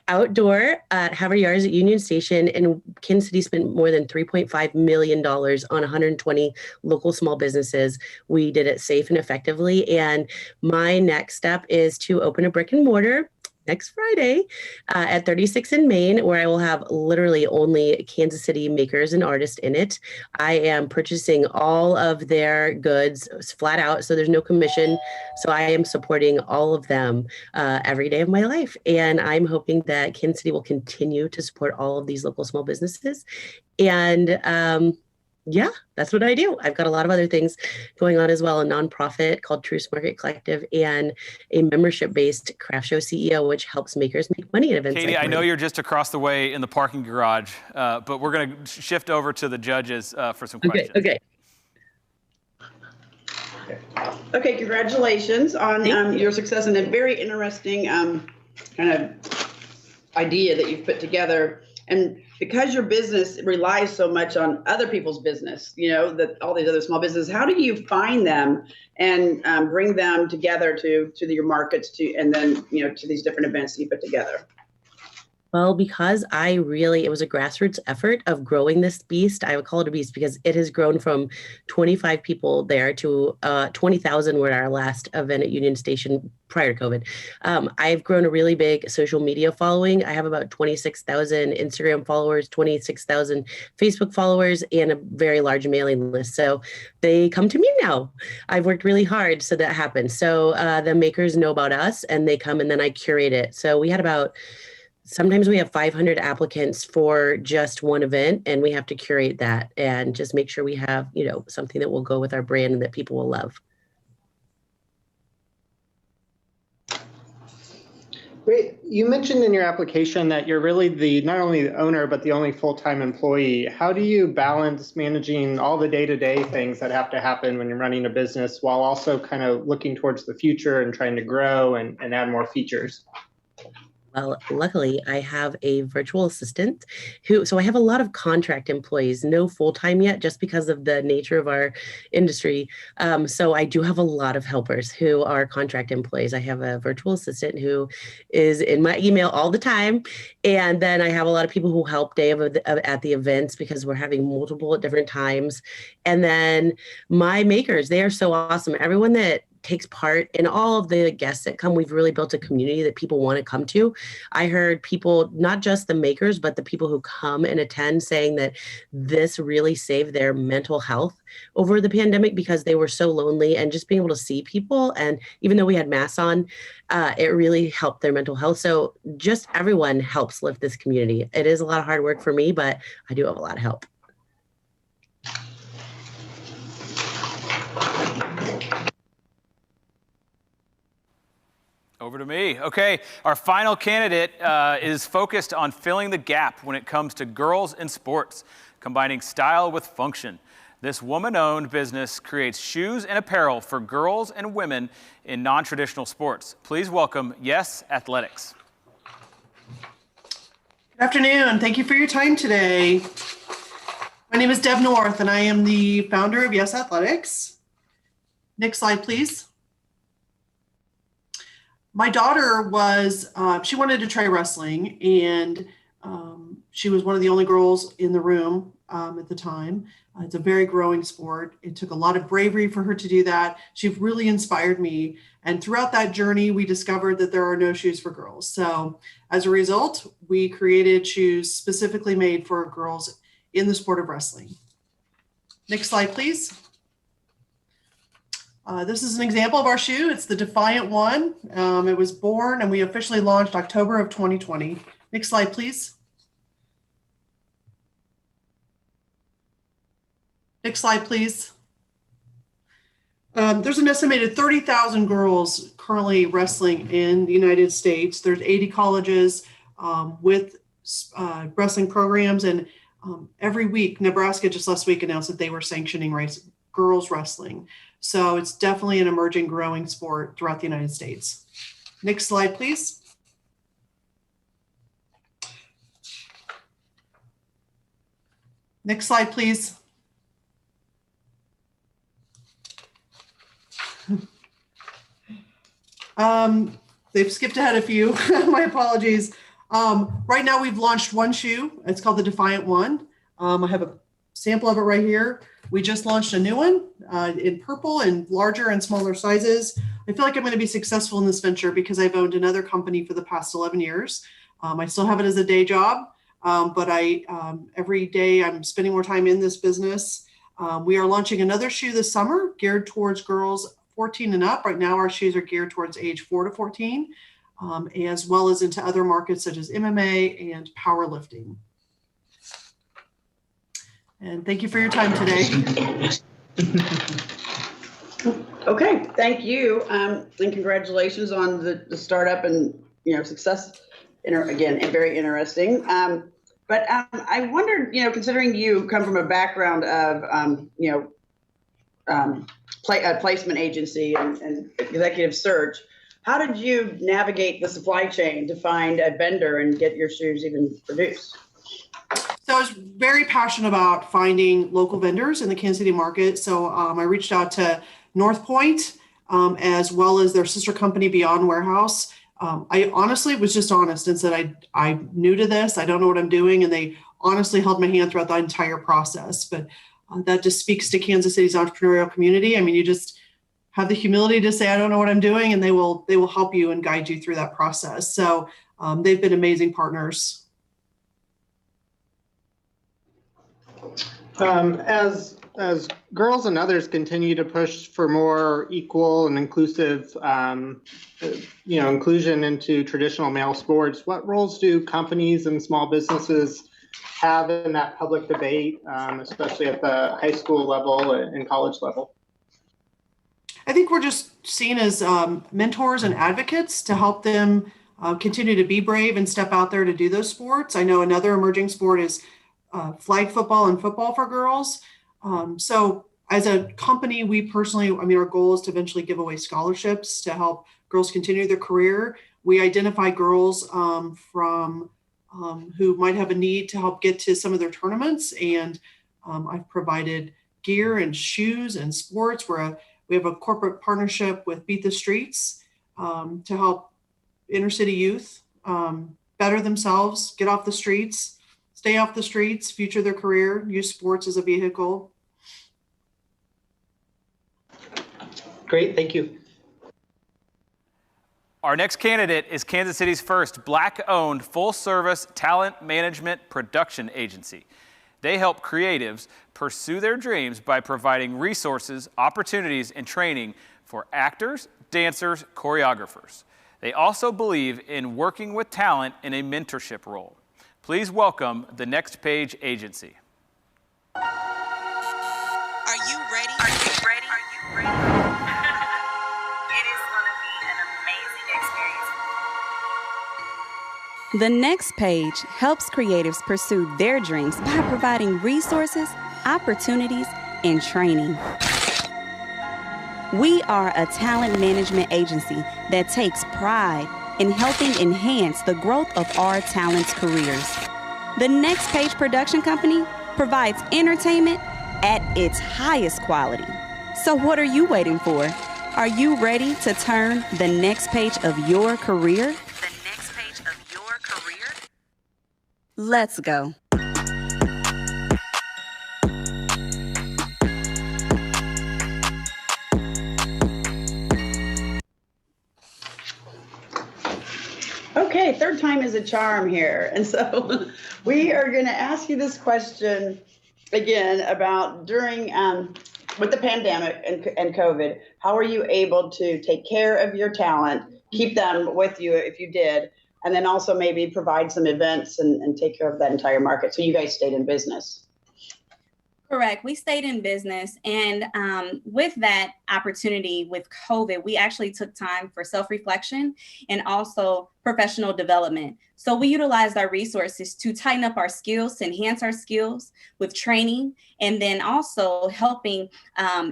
outdoor at Havre Yards at Union Station. And Kansas City spent more than $3.5 million on 120 local small businesses. We did it safe and effectively. And my next step is to open a brick and mortar next Friday at 36 in Main, where I will have literally only Kansas City makers and artists in it. I am purchasing all of their goods flat out, so there's no commission. So I am supporting all of them every day of my life. And I'm hoping that Kansas City will continue to support all of these local small businesses. And yeah, that's what I do. I've got a lot of other things going on as well, a nonprofit called Truce Market Collective, and a membership-based craft show CEO, which helps makers make money at events. Katie, like I know you're just across the way in the parking garage, but we're going to shift over to the judges for some questions. Okay, congratulations on your success and a very interesting kind of idea that you've put together. And because your business relies so much on other people's business, you know, that all these other small businesses, how do you find them and bring them together to your markets and then, you know, to these different events that you put together? Well, because it was a grassroots effort of growing this beast. I would call it a beast because it has grown from 25 people there to 20,000 were our last event at Union Station prior to COVID. I've grown a really big social media following. I have about 26,000 Instagram followers, 26,000 Facebook followers, and a very large mailing list. So they come to me now. I've worked really hard so that happens. So the makers know about us and they come and then I curate it. So sometimes we have 500 applicants for just one event and we have to curate that and just make sure we have, something that will go with our brand and that people will love. Great. You mentioned in your application that you're really not only the owner, but the only full-time employee. How do you balance managing all the day-to-day things that have to happen when you're running a business while also kind of looking towards the future and trying to grow and add more features? Well, luckily, I have a virtual assistant so I have a lot of contract employees, no full-time yet, just because of the nature of our industry. So I do have a lot of helpers who are contract employees. I have a virtual assistant who is in my email all the time. And then I have a lot of people who help at the events because we're having multiple at different times. And then my makers, they are so awesome. Everyone that takes part in all of the guests that come, we've really built a community that people want to come to. I heard people, not just the makers, but the people who come and attend saying that this really saved their mental health over the pandemic because they were so lonely, and just being able to see people. And even though we had masks on, it really helped their mental health. So just everyone helps lift this community. It is a lot of hard work for me, but I do have a lot of help. Over to me. Okay, our final candidate is focused on filling the gap when it comes to girls in sports, combining style with function. This woman-owned business creates shoes and apparel for girls and women in non-traditional sports. Please welcome Yes Athletics. Good afternoon. Thank you for your time today. My name is Deb North, and I am the founder of Yes Athletics. Next slide, please. My daughter she wanted to try wrestling, and she was one of the only girls in the room at the time. It's a very growing sport. It took a lot of bravery for her to do that. She really inspired me. And throughout that journey, we discovered that there are no shoes for girls. So as a result, we created shoes specifically made for girls in the sport of wrestling. Next slide, please. This is an example of our shoe. It's the Defiant One. It was born and we officially launched October of 2020. Next slide, please. Next slide, please. There's an estimated 30,000 girls currently wrestling in the United States. There's 80 colleges with wrestling programs, and every week, Nebraska just last week announced that they were sanctioning girls wrestling. So it's definitely an emerging, growing sport throughout the United States. Next slide, please. Next slide, please. They've skipped ahead a few. My apologies. Right now we've launched one shoe. It's called the Defiant One. I have a sample of it right here. We just launched a new one in purple and larger and smaller sizes. I feel like I'm going to be successful in this venture because I've owned another company for the past 11 years. I still have it as a day job, but every day I'm spending more time in this business. We are launching another shoe this summer geared towards girls 14 and up. Right now our shoes are geared towards age 4 to 14, as well as into other markets such as MMA and powerlifting. And thank you for your time today. Okay, thank you, and congratulations on the startup and success. Again, very interesting. But I wondered, considering you come from a background of placement agency and executive search, how did you navigate the supply chain to find a vendor and get your shoes even produced? So I was very passionate about finding local vendors in the Kansas City market. So I reached out to North Point, as well as their sister company Beyond Warehouse. I honestly was just honest and said, I'm new to this. I don't know what I'm doing. And they honestly held my hand throughout the entire process. But that just speaks to Kansas City's entrepreneurial community. I mean, you just have the humility to say, I don't know what I'm doing, and they will help you and guide you through that process. So they've been amazing partners. As girls and others continue to push for more equal and inclusive, inclusion into traditional male sports, what roles do companies and small businesses have in that public debate, especially at the high school level and college level? I think we're just seen as mentors and advocates to help them continue to be brave and step out there to do those sports. I know another emerging sport is flag football and football for girls. So as a company, we personally, our goal is to eventually give away scholarships to help girls continue their career. We identify girls from who might have a need to help get to some of their tournaments. And I've provided gear and shoes and sports. We have a corporate partnership with Beat the Streets to help inner city youth better themselves, get off the streets, stay off the streets, future their career, use sports as a vehicle. Great, thank you. Our next candidate is Kansas City's first Black-owned full-service talent management production agency. They help creatives pursue their dreams by providing resources, opportunities, and training for actors, dancers, choreographers. They also believe in working with talent in a mentorship role. Please welcome the Next Page Agency. Are you ready? Are you ready? Are you ready? It is going to be an amazing experience. The Next Page helps creatives pursue their dreams by providing resources, opportunities, and training. We are a talent management agency that takes pride in helping enhance the growth of our talents' careers. The Next Page Production Company provides entertainment at its highest quality. So what are you waiting for? Are you ready to turn the next page of your career? The next page of your career? Let's go. Okay, third time is a charm here. And so we are going to ask you this question again about during, with the pandemic and COVID, how are you able to take care of your talent, keep them with you if you did, and then also maybe provide some events and take care of that entire market? So you guys stayed in business. Correct. We stayed in business. And with that opportunity with COVID, we actually took time for self-reflection and also professional development. So we utilized our resources to tighten up our skills, to enhance our skills with training, and then also helping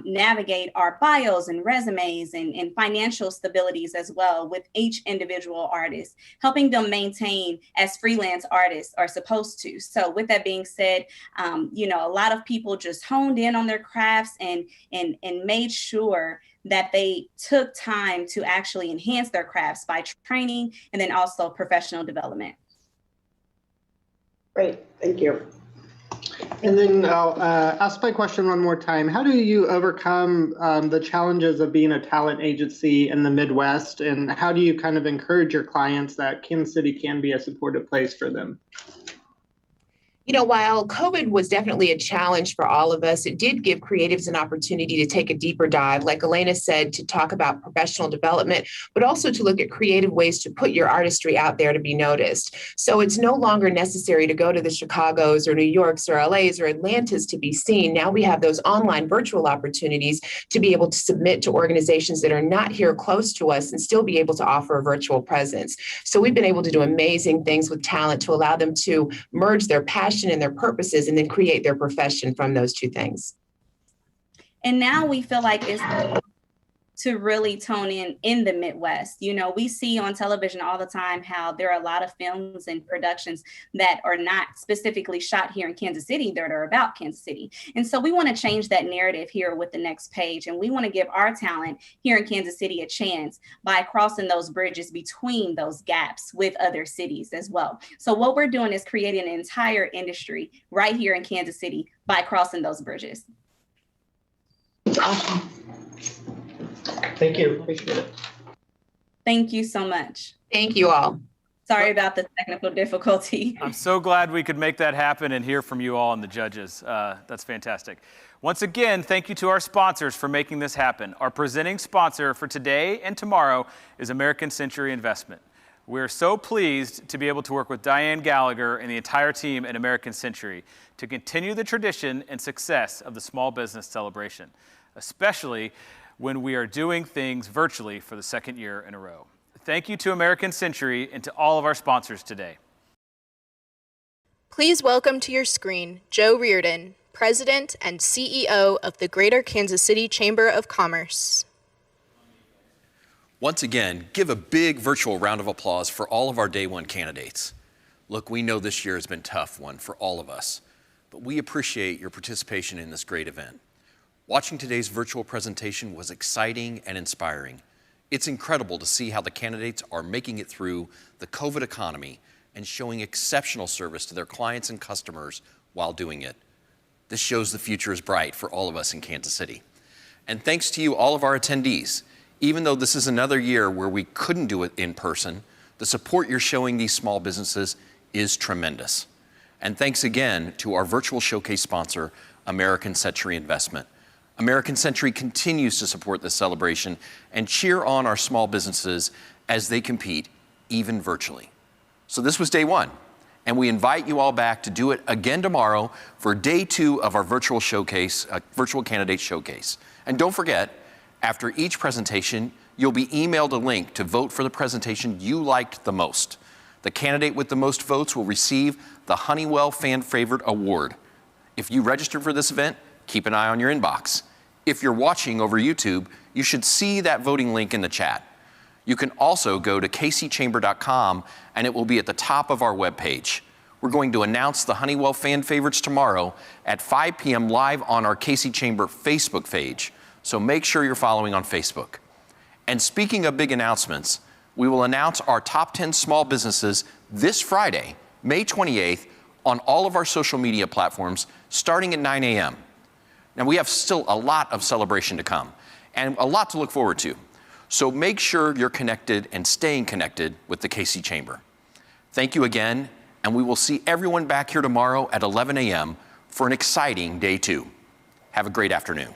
navigate our bios and resumes and financial stabilities as well with each individual artist, helping them maintain as freelance artists are supposed to. So with that being said, a lot of people just honed in on their crafts and made sure that they took time to actually enhance their crafts by training and then also professional development. Great, thank you. And then I'll ask my question one more time. How do you overcome the challenges of being a talent agency in the Midwest? And how do you kind of encourage your clients that Kansas City can be a supportive place for them? While COVID was definitely a challenge for all of us, it did give creatives an opportunity to take a deeper dive, like Elena said, to talk about professional development, but also to look at creative ways to put your artistry out there to be noticed. So it's no longer necessary to go to the Chicagos or New Yorks or LAs or Atlantas to be seen. Now we have those online virtual opportunities to be able to submit to organizations that are not here close to us and still be able to offer a virtual presence. So we've been able to do amazing things with talent to allow them to merge their passion and their purposes and then create their profession from those two things. And now we feel like it's to really tone in the Midwest. You know, we see on television all the time how there are a lot of films and productions that are not specifically shot here in Kansas City, that are about Kansas City. And so we want to change that narrative here with the next page. And we want to give our talent here in Kansas City a chance by crossing those bridges between those gaps with other cities as well. So what we're doing is creating an entire industry right here in Kansas City by crossing those bridges. Awesome. Thank you. Appreciate it. Thank you so much. Thank you all. Sorry about the technical difficulty. I'm so glad we could make that happen and hear from you all and the judges. That's fantastic. Once again, thank you to our sponsors for making this happen. Our presenting sponsor for today and tomorrow is American Century Investment. We're so pleased to be able to work with Diane Gallagher and the entire team at American Century to continue the tradition and success of the small business celebration, especially when we are doing things virtually for the second year in a row. Thank you to American Century and to all of our sponsors today. Please welcome to your screen Joe Reardon, President and CEO of the Greater Kansas City Chamber of Commerce. Once again, give a big virtual round of applause for all of our Day One candidates. Look, we know this year has been a tough one for all of us, but we appreciate your participation in this great event. Watching today's virtual presentation was exciting and inspiring. It's incredible to see how the candidates are making it through the COVID economy and showing exceptional service to their clients and customers while doing it. This shows the future is bright for all of us in Kansas City. And thanks to you, all of our attendees. Even though this is another year where we couldn't do it in person, the support you're showing these small businesses is tremendous. And thanks again to our virtual showcase sponsor, American Century Investment. American Century continues to support this celebration and cheer on our small businesses as they compete, even virtually. So this was Day One, and we invite you all back to do it again tomorrow for Day 2 of our virtual showcase, virtual candidate showcase. And don't forget, after each presentation, you'll be emailed a link to vote for the presentation you liked the most. The candidate with the most votes will receive the Honeywell Fan Favorite Award. If you registered for this event, keep an eye on your inbox. If you're watching over YouTube, you should see that voting link in the chat. You can also go to kcchamber.com and it will be at the top of our webpage. We're going to announce the Honeywell Fan Favorites tomorrow at 5 p.m. live on our KC Chamber Facebook page. So make sure you're following on Facebook. And speaking of big announcements, we will announce our top 10 small businesses this Friday, May 28th, on all of our social media platforms, starting at 9 a.m. Now, we have still a lot of celebration to come and a lot to look forward to. So make sure you're connected and staying connected with the KC Chamber. Thank you again, and we will see everyone back here tomorrow at 11 a.m. for an exciting Day 2. Have a great afternoon.